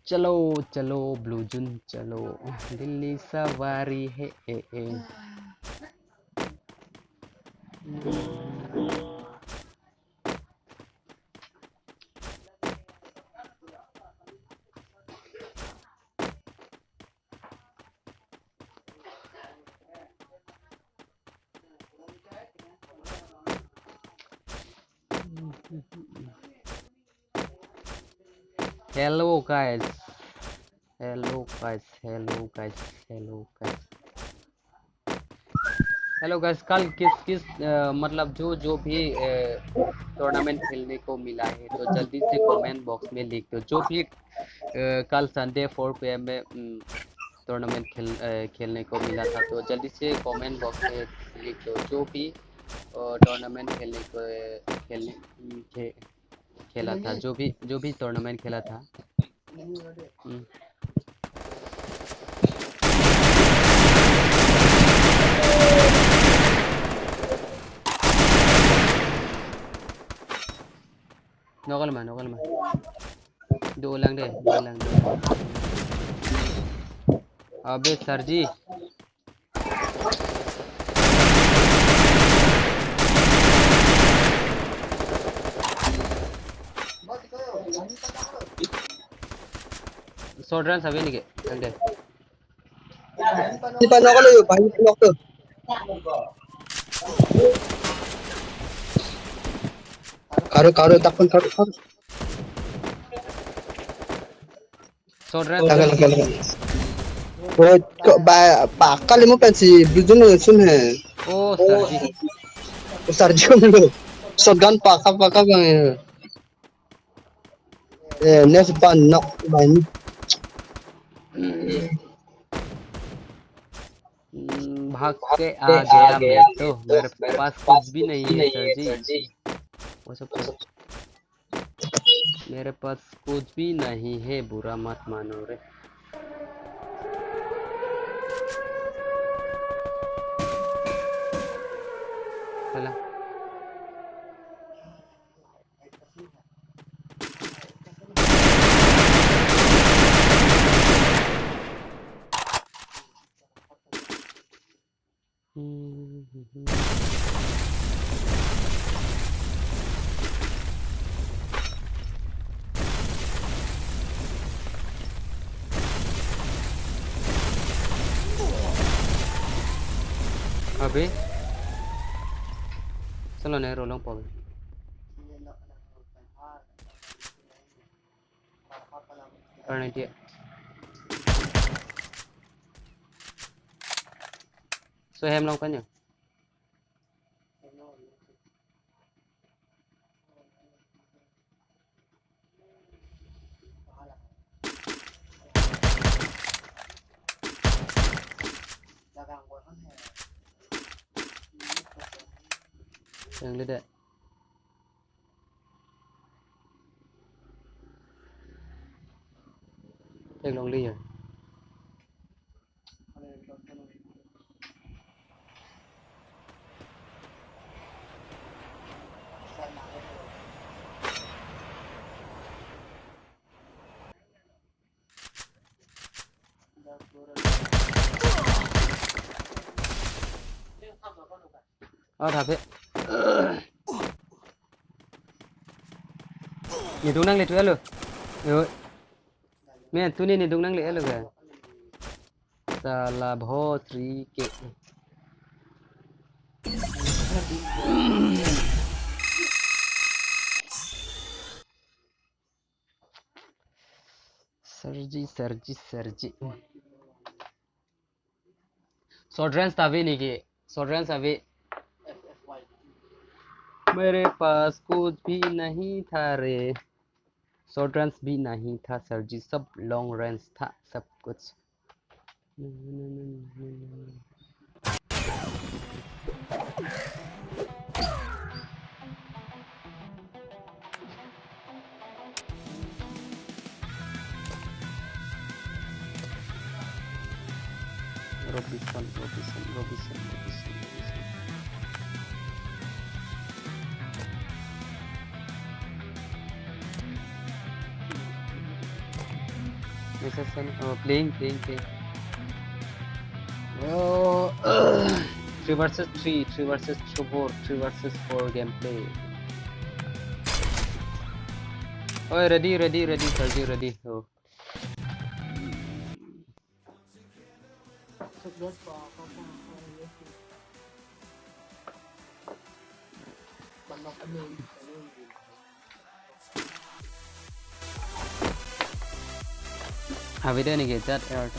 चलो चलो ब्लू जून चलो दिल्ली सवारी है hello guys hello guys hello guys hello guys hello guys कल किस किस मतलब जो जो भी टूर्नामेंट खेलने को मिला है तो जल्दी से कमेंट बॉक्स में लिख दो जो भी कल संडे 4 PM में टूर्नामेंट खेलने को मिला था तो जल्दी से कमेंट बॉक्स में लिख दो जो भी टूर्नामेंट खेला था जो भी टूर्नामेंट खेला था नोगल मा दो उlang deh dua ulang अबे sir ji Sodran sabi ni ke ulang deh Di panok ko layo, panok to. Karo takpan karo. Sodran Lagal. Oh, ba kali mo pensi bujun ng sun he. oh sir ji Sarjum lo. Shotgun paka bang. Next pan knock ban. भाग के आ गया मैं तो मेरे पास कुछ भी नहीं है सर जी वो सब छोड़ो मेरे पास कुछ भी नहीं है बुरा मत मानो रे चला अबे चलो नहीं रोलों पावे करने दिया so hem long kan ya yang lihat Take long đi rồi और धापे ये dung năng ले lo rồi मैं तूने नहीं dung năng ले lo गया साला बहुत री के सरजी शॉर्ट तावे नहीं के शॉर्ट तावे मेरे पास कुछ भी नहीं था रे शॉर्ट रन्स भी नहीं था सर जी सब लॉन्ग रन्स था सब कुछ Robinson. Playing. Oh, 3 versus 3 versus 4, 3 versus 4 gameplay. Oh, ready, Sergi, ready. Oh. Have we done get that air?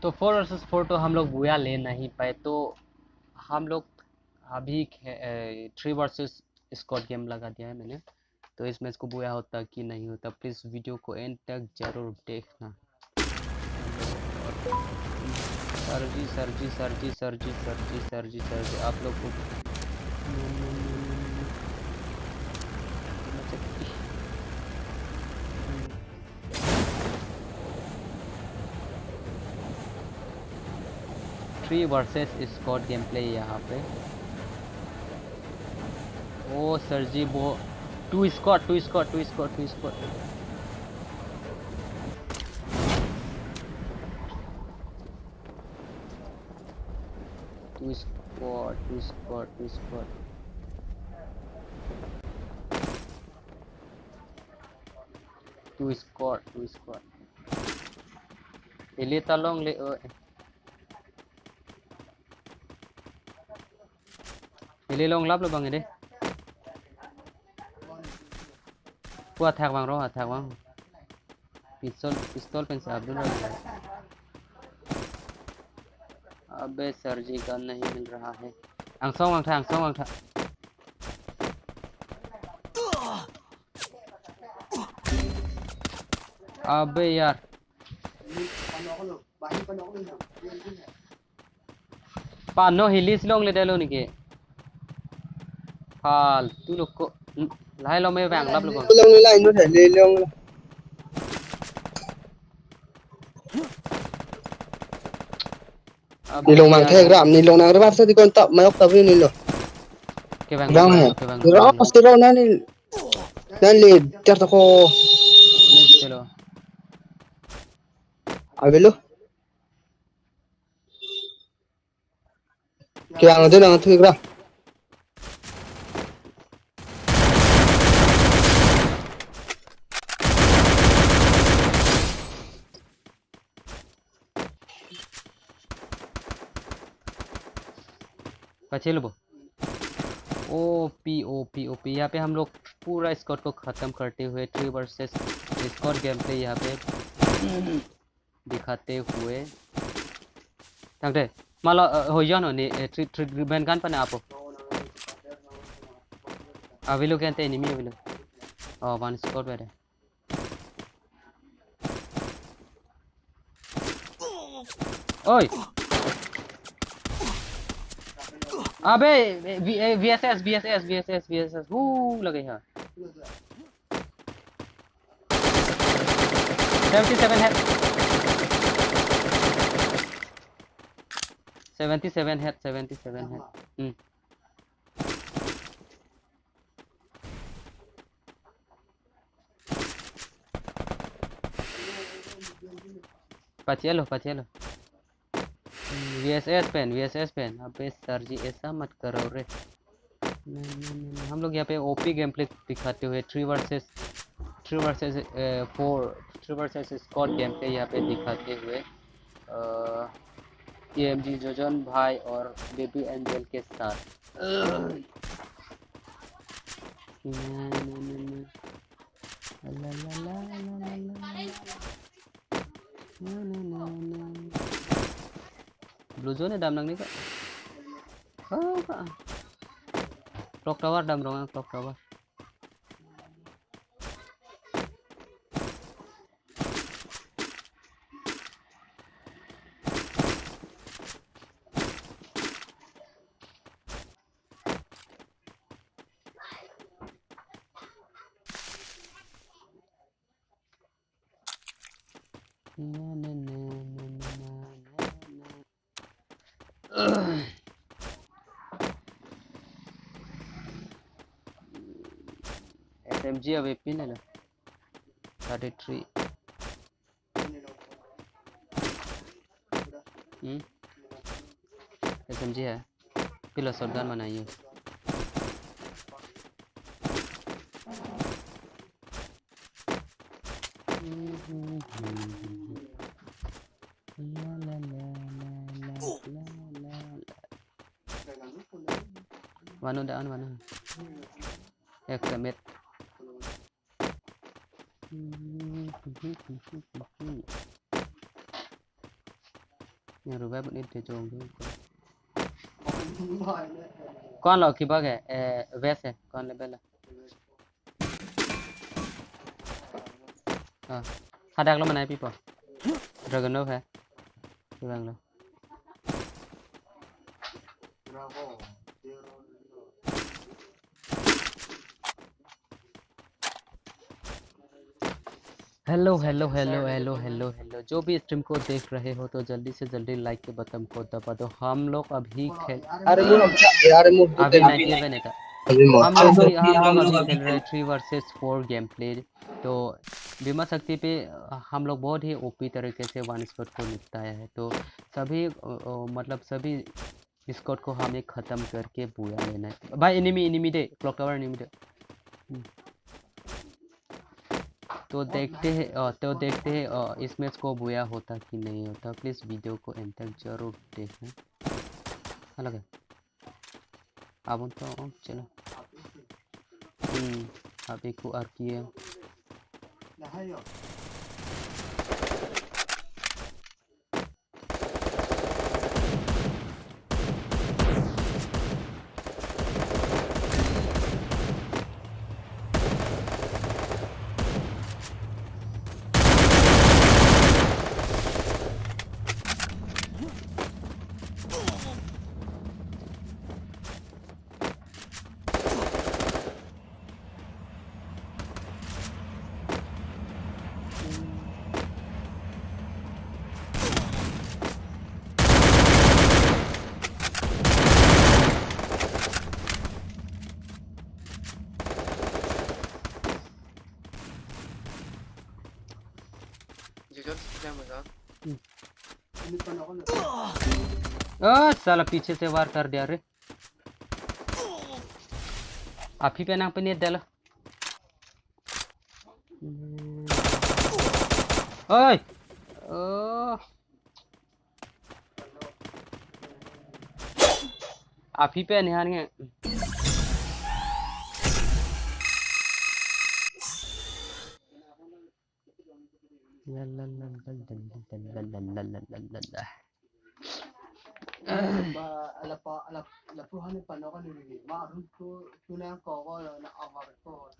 तो 4 वर्सेस 4 तो हम लोग बुया ले नहीं पाए तो हम लोग अभी 3 वर्सेस स्क्वाड गेम लगा दिया है मैंने तो इस मैच को बुया होता कि नहीं होता प्लीज वीडियो को एंड तक जरूर देखना सरजी आप लोग को 3 वर्सेस स्क्वाड गेम प्ले यहाँ पे ओ सर जी वो 2 squad 2 squad 2 squad 2 squad 2 squad 2 squad 2 squad 2 squad 2 squad ले talong le ले long lap lo bang ini gua thak bang ro thak bang pistol pen से अब्दुल अबे सर जी गन नहीं मिल रहा है आंसों था अबे यार पानो हिलिस लोंग ले डेलो निके फालतू लोग को लाई लो मैं vàng lắp luôn long lại nó thể lên long ni long mang theo gram ni long nào đó bác sĩ con tập máy ốc tập đi luôn cái vàng long này đó pasti long này lên chặt tao चलो à luôn क्या nó thế nào thôi gram पचेलो OP यहाँ पे हम लोग पूरा squad को खत्म करते हुए 3 वर्सेस स्क्वाड गेम प्ले यहाँ पे दिखाते हुए थैंक माला हो जानो ने ट्रिगमेंट गन पने आपो अभी लोग कहते हैं एनिमी अभी लोग वन स्क्वाड बैठे ओए अबे VSS लगे यहाँ 77 है 77 head 77 head पचेलो VSS पेन अबे सर जी ऐसा मत करो रे नहीं, हम लोग यहाँ पे ओपी गेम प्ले दिखाते हुए 3 वर्सेस 4 स्क्वाड गेम प्ले यहाँ पे दिखाते हुए TMG जोजन भाई और बेबी एंजल के साथ ब्लू जोन है दाम लगने का क्लॉक टावर दाम रहा है क्लॉक टावर SMG अब एपी ले लो 33 SMG है पिलो शॉटगन बनाइए One down, one. Exclamate. Nhà rồi bác đi chơi trốn đi. Con là kì bác है vest है con level là. Hadak lo mana people. Dragonov है. Kì bác lo. Hello hello hello hello hello hello जो भी stream को देख रहे हो तो जल्दी से जल्दी लाइक के बटन को दबा दो हम लोग अभी खेल अभी 97 है हम लोग अभी खेल रहे 3 वर्सेस 4 गेम प्ले तो बीमा शक्ति पे हम लोग बहुत ही ओपी तरीके से वन स्क्वाड को निपटाया है तो सभी मतलब सभी स्क्वाड को हमें ख़त्म करके बुया लेना है भाई एनिमी दे क्लॉक टावर एनिमी दे तो देखते हैं इस मैच को बुया होता कि नहीं होता प्लीज़ वीडियो को एंड तक जरूर देखें अलग है अब तो चलो अभी को आर किया साला पीछे से वार कर दिया रे आप ही पे ना पे नेट डाला ओए आप ही पे निहार है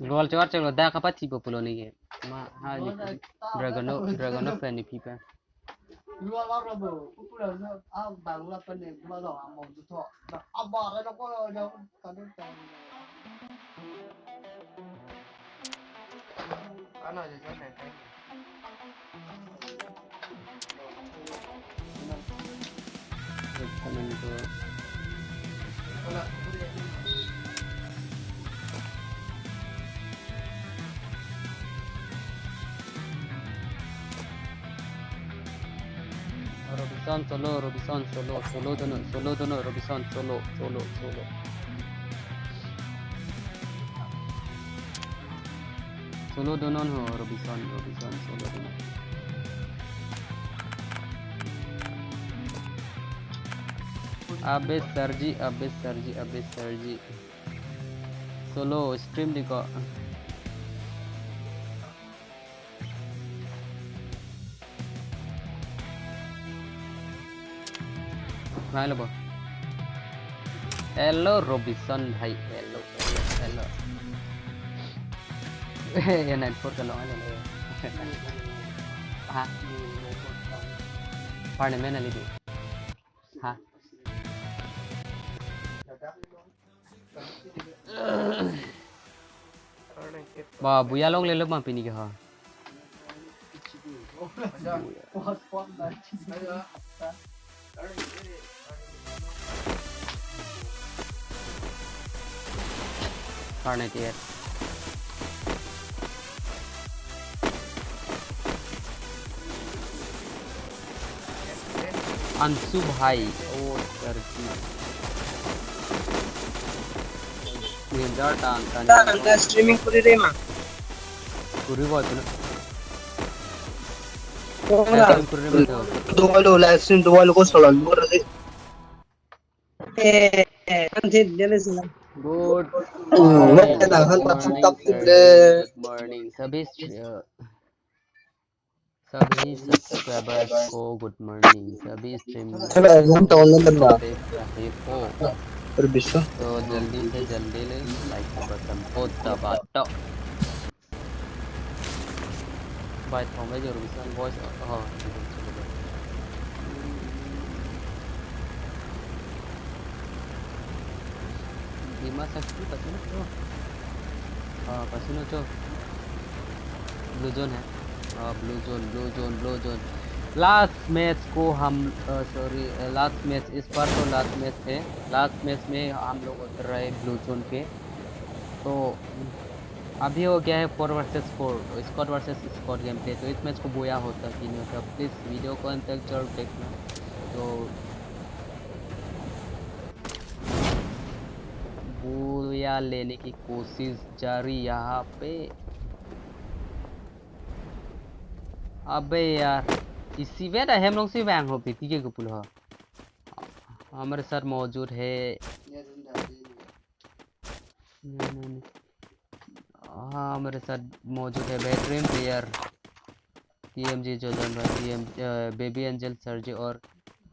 Gol chawat chalo da kapat si populo ni ke ma ha ni dragono fan ni pipa coming to Robinson solo, Robinson solo, solo dono, Robinson solo. Solo dono हो Robinson solo dono. अबे सरजी solo stream दिखो. Hai lo. Hello Robinson भाई, hello. ये net four का long है. हाँ. पढ़ने में ना लीजिए. हाँ. Wah, buya long lele mah pini kah? Karena dia. Ansu bhai, oh terji. Ninja tan. streaming করে রে মা Kuri boy tu na. তোমরা Kuri boy tu. দুয়ালো লাইভ স্ট্রিম দুয়ালো কো চলাল বলে কান্তে জেনেছিলা Good না হল পাঁচ টপ দিলে morning. सभी सब्सक्राइबर्स को गुड मॉर्निंग. सभी स्ट्रीम चलो हम तो ऑनलाइन करना देख रहे हो और विश्व तो जल्दी से जल्दी ले लाइक का बटन को दबा दो. बाय थॉमस जो रिसन वॉइस हां Bima Sakti पसीनो तो पसीनो तो ब्लू जोन है. ब्लू जोन लास्ट मैच को हम लास्ट मैच इस बार तो लास्ट मैच है. लास्ट मैच में हम लोग उतर रहे ब्लू जोन पे. तो अभी हो गया है 4 versus 4 squad versus squad game play. तो इस मैच को बोया होता कि नहीं होता प्लीज़ वीडियो को अंत तक जरूर देखना. तो बोया लेने की कोशिश जारी यहाँ पे. अबे यार इसी वे हम लोग से बैंग हो पीती के पुल हो. हमारे साथ मौजूद है हाँ हमारे साथ मौजूद है बेहतरीन प्लेयर TMG जोजन भाई, बेबी एंजल सर्जी और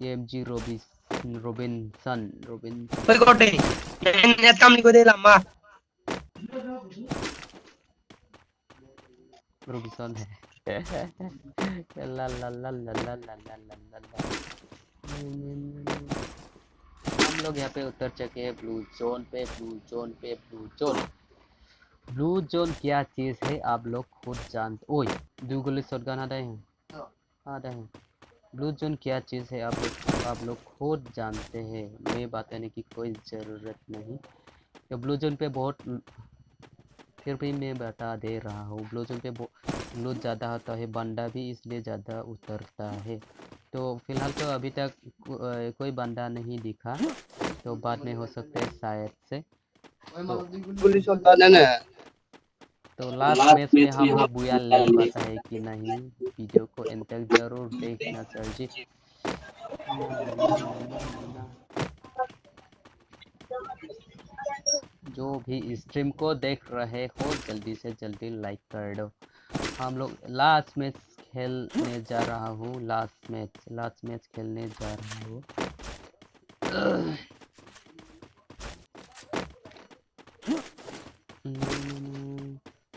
TMG रोबिनसन कोई कोटे नेट काम नहीं को दे लम्मा रोबिनसन है. ला हम लोग यहाँ पे उतर चुके हैं ब्लू जोन क्या चीज़ है आप लोग खुद जानते. ओए दो गोली शॉटगन आ रहे हैं. ब्लू जोन क्या चीज़ है आप लोग खुद जानते हैं. मैं बताने की कोई ज़रूरत नहीं. तो ब्लू जोन पे बहुत फिर भी मैं बता दे रहा हूँ. ब्लू जोन पे लूट ज़्यादा होता है. बंदा भी इसलिए ज़्यादा उतरता है. तो फिलहाल तो अभी तक कोई बंदा नहीं दिखा. तो बाद में हो सकता है शायद से. पुलिस वाला ना तो लास्ट मैच में हम लोग बुया ले पाता है कि नहीं. वीडियो को अंत तक जरूर देखना सर जी. जो भी स्ट्रीम को देख रहे हो जल्दी से जल्दी लाइक कर दो. हम लोग लास्ट मैच खेलने जा रहा हूँ. लास्ट मैच खेलने जा रहा हूँ.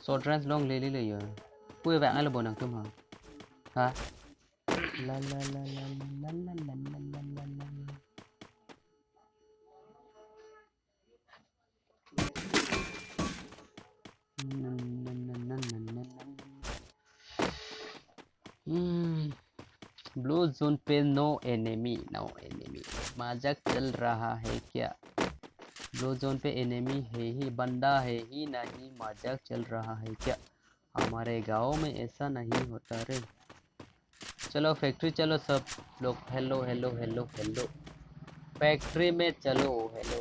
शॉर्ट रेंज लॉन्ग ले लिया. कोई bạn là bộ nào không hả? Hả? La la la la la la la la la la la. Blue zone पे नो एनिमी मजाक चल रहा है क्या? ब्लू जोन पे एनिमी है ही, बंदा है ही नहीं, मजाक चल रहा है क्या? हमारे गांव में ऐसा नहीं होता रे। चलो फैक्ट्री चलो सब लोग। Hello hello hello hello, factory में चलो। हेलो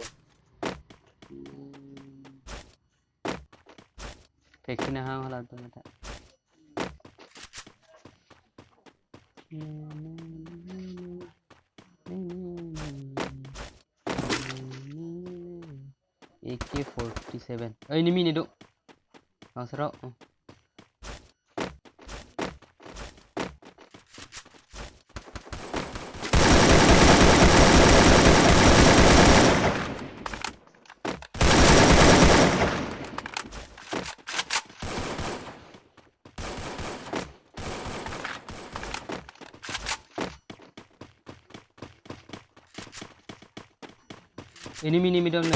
फैक्ट्री ने हाँ वाला तो था। AK-47 enemy ni duk. Serok. Enemy ni dong.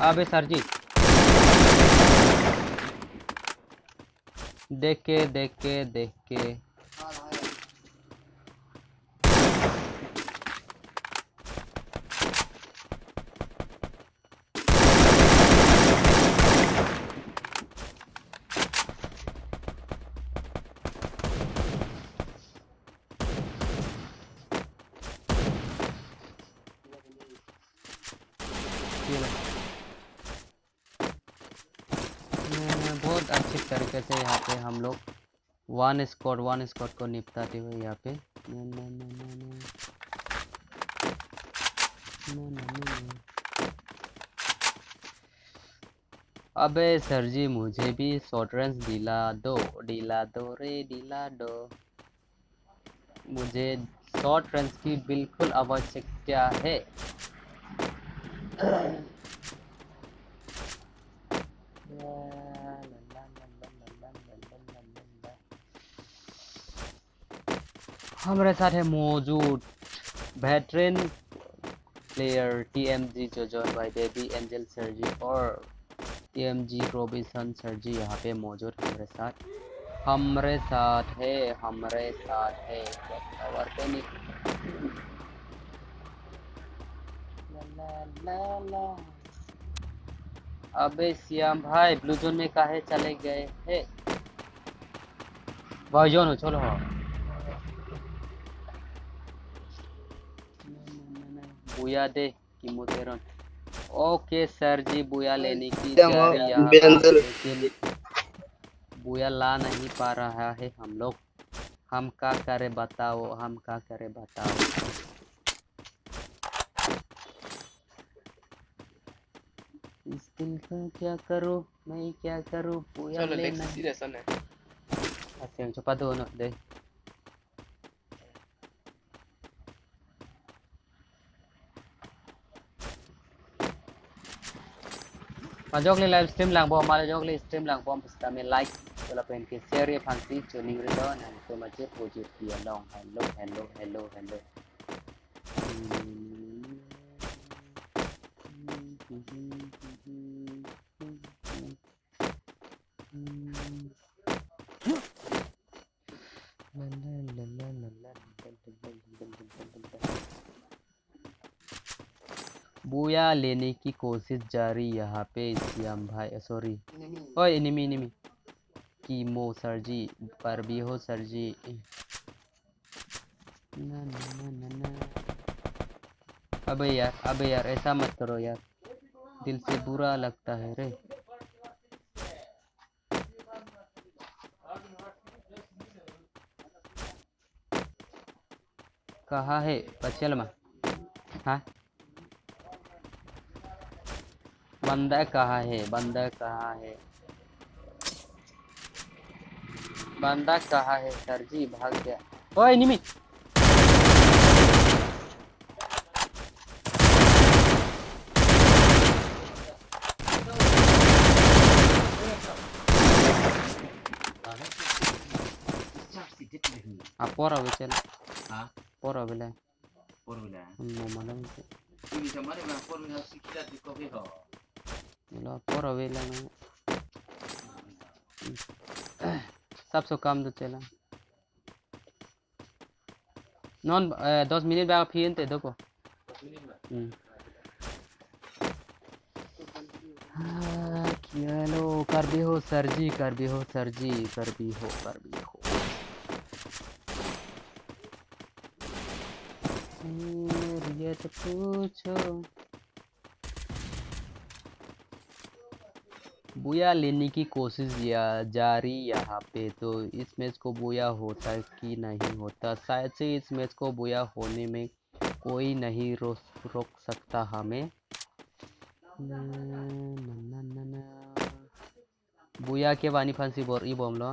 अबे सर जी देख के बहुत अच्छी तरीके से यहाँ पे हम लोग वन स्क्वाड को निपटाते हुए यहाँ पे अबे सर जी मुझे भी शॉर्ट रेंज दिला दो रे दिला दो। मुझे शॉर्ट रेंज की बिल्कुल आवश्यकता है। हमारे साथ है मौजूद वेटरन प्लेयर TMG जोजोन भाई, बेबी एंजल सर जी और TMG रॉबिन्सन सर जी यहाँ पे मौजूद हमारे साथ है टावर पे नहीं। ला। अबे श्याम भाई ब्लू जोन में काहे चले गए है भाई जोन चलो। बुया दे कि मुतेरन। ओके सर जी बुया लेने की तैयारी यहाँ पे, लेकिन बुया ला नहीं पा रहा है हम लोग। हम क्या करें बताओ, इस दिल का क्या करूं मैं, क्या करूं बुया लेना। cepat tuh deh. Majok li live stream lang bom, majok li stream lang bom, kami like wala pen ke share phansi tuning ro na to mache project dia long. Hello. बुया लेने की कोशिश जारी यहाँ पे श्याम भाई। सॉरी ओए enemy chemo sir जी पर भी हो सर जी। ना। अबे यार ऐसा मत करो यार, दिल से बुरा लगता है रे। कहाँ है पचल में? हाँ बंदा कहाँ है? बंदा कहाँ है सर जी? भाग गया। ओए enemy Apora wechel. Pora bela. Mau mana itu? Pora bela na. सबसे कम तो चला नॉन 10 मिनट बाद फिर ते देखो चलो कर भी हो सर जी कर भी हो सर जी कर भी हो ये तो पूछो बुया लेने की कोशिश जारी यहाँ पे तो इस मैच को बुया होता कि नहीं होता शायद से इस मैच को बुया होने में कोई नहीं रोक सकता हमें बुया के वानी फांसी बोर इबोम लो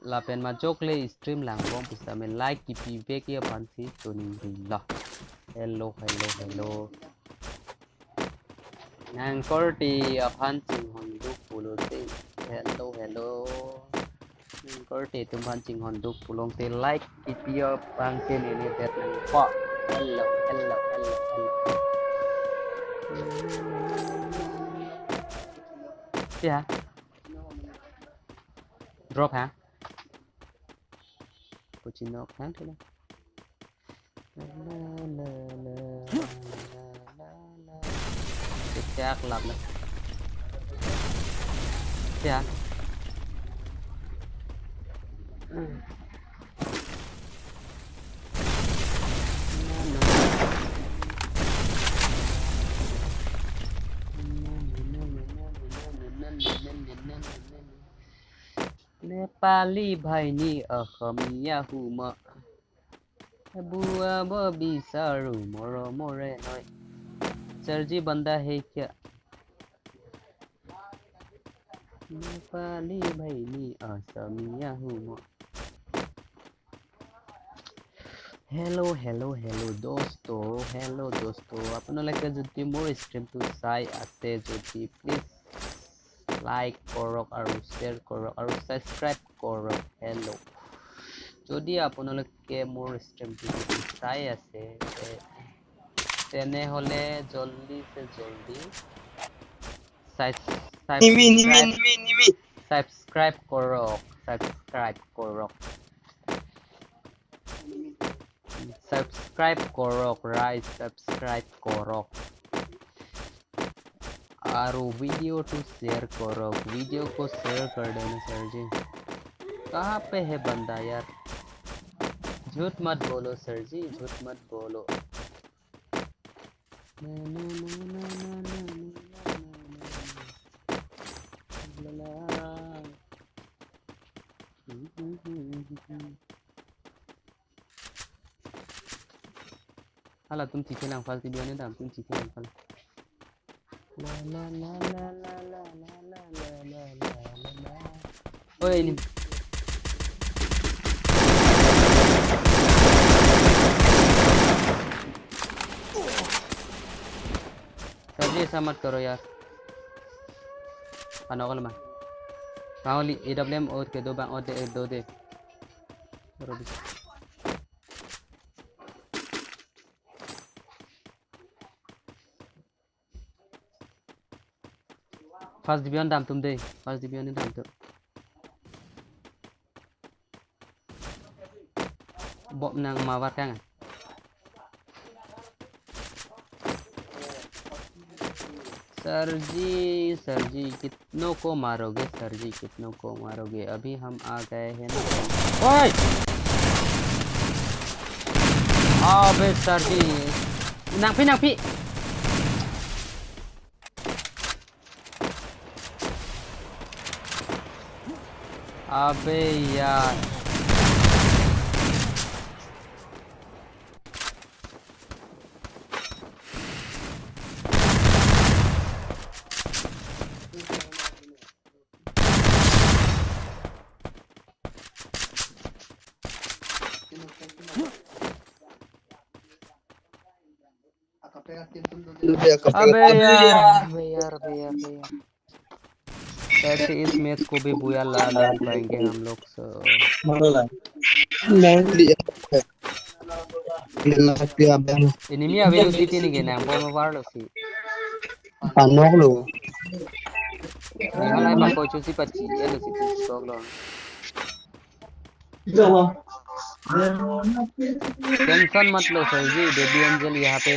लापेन मा जोकले स्ट्रीम लांगबोम पिसा में लाइक की पीवे के फांसी तो नहीं ला hello Nangkorti pancing honduk pulong te hello Nangkorti tum pancing honduk pulong te like video pancing ini bet nang po hello ya drop hả Puccino kan thôi chắc lắm đấy dạ Nepali भाई ni khamiya huma bua bo bisaru moro more noi sir ji बंदा है क्या नेपाली भाई असमिया हूँ hello दोस्तों আপোনালোকে যদি মোৰ ষ্ট্ৰীমটো চাই আছে যদি প্লিজ লাইক কৰক আৰু শ্বেয়াৰ কৰক আৰু সাবস্ক্ৰাইব কৰক হেল্ল যদি আপোনালোকে মোৰ ষ্ট্ৰীমটো চাই আছে তেনেহলে জলদি से जल्दी subscribe korok subscribe korok और वीडियो टू शेयर करो वीडियो को शेयर कर देना सर जी कहाँ पे है बंदा यार झूठ मत बोलो सर जी झूठ मत बोलो Hala तुम चीखे ना फाल ती बियाने दाम तुम चीखे ना फाल la ओए ini सर जी ऐसा मत करो यार अनोगल मा काउली AWM और के दो बांग और दो दे First division dam tum de first division dam tu bom nang mawar kang sir ji कितनों को मारोगे सर जी कितनों को मारोगे अभी हम आ गए हैं ना ओए अबे सर जी नापी अबे यार अबे यार कैसे इस मैच को भी बुया ला पाएंगे हम लोग ini mia velocity ni gena bomba warlo si panok lo Nihalai bako chusi pachi elo si chusi koglo. Tension मत लो सर जी, बेबी एंजल यहाँ पे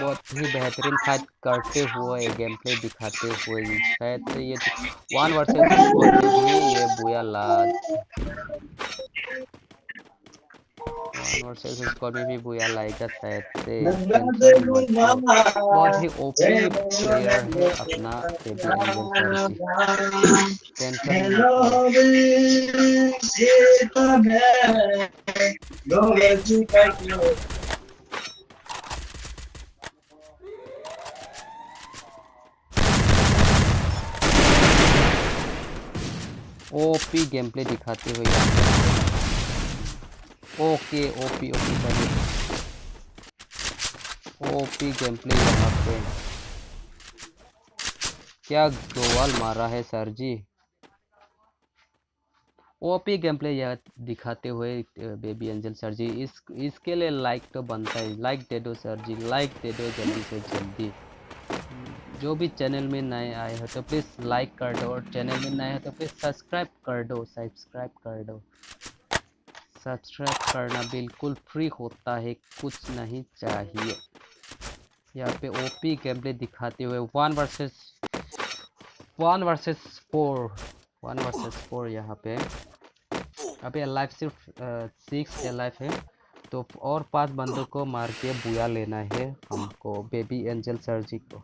बहुत ही बेहतरीन फाइट करते हुए गेम प्ले दिखाते हुए शायद से ये 1 वर्सेस स्क्वाड में भी ये बुया लाद 1 वर्सेस स्क्वाड में भी बुया लाएगा शायद से। टेंशन मत लो, बहुत ही ओपी प्लेयर है अपना बेबी एंजल सर जी, टेंशन मत लो। ओपी गेम प्ले दिखाते हुए ओके ओपी गेम प्ले यहाँ पे क्या गोवाल मारा है सर जी। ओपी गेम प्ले यह दिखाते हुए बेबी एंजल सर जी, इसके लिए लाइक तो बनता है, लाइक दे दो सर जी, लाइक दे दो जल्दी से जल्दी। जो भी चैनल में नए आए हो तो प्लीज़ लाइक कर दो, और चैनल में नए हो तो प्लीज़ सब्सक्राइब कर दो। सब्सक्राइब करना बिल्कुल फ्री होता है, कुछ नहीं चाहिए। यहाँ पे ओपी गेम प्ले दिखाते हुए 1 वर्सेस 4 यहाँ पे। अभी लाइफ सिर्फ 6 लाइफ है, तो और 5 बंदों को मार के बुया लेना है हमको, बेबी एंजल सर जी को।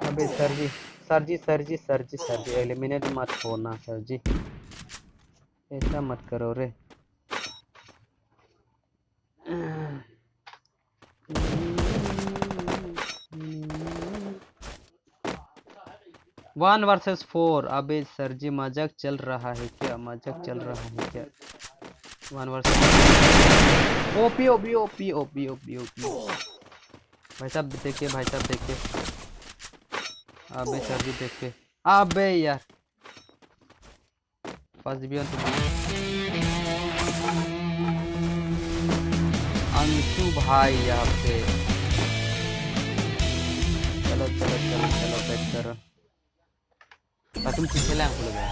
अबे सर जी एलिमिनेट मत होना सर जी, ऐसा मत करो रे। 1 वर्सेस 4। अबे सर जी मजाक चल रहा है क्या? 1 वर्सेस ओपी भाई साहब देखिए अबे सर जी देखिए, अबे यार फर्स्ट भी अंशु भाई यहाँ पे। चलो बैठ करो। तुम पीछे ले आंख लगे,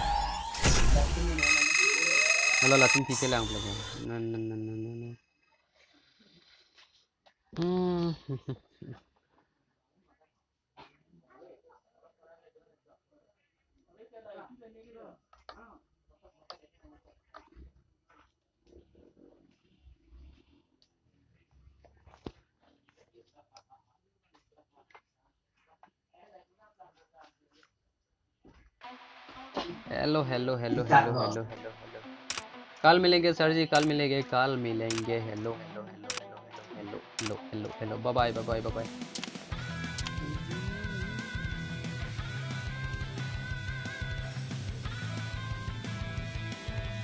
हेलो तुम पीछे ले आंख लगे। न हेलो कल मिलेंगे सर जी, कल मिलेंगे। Hello bye bye.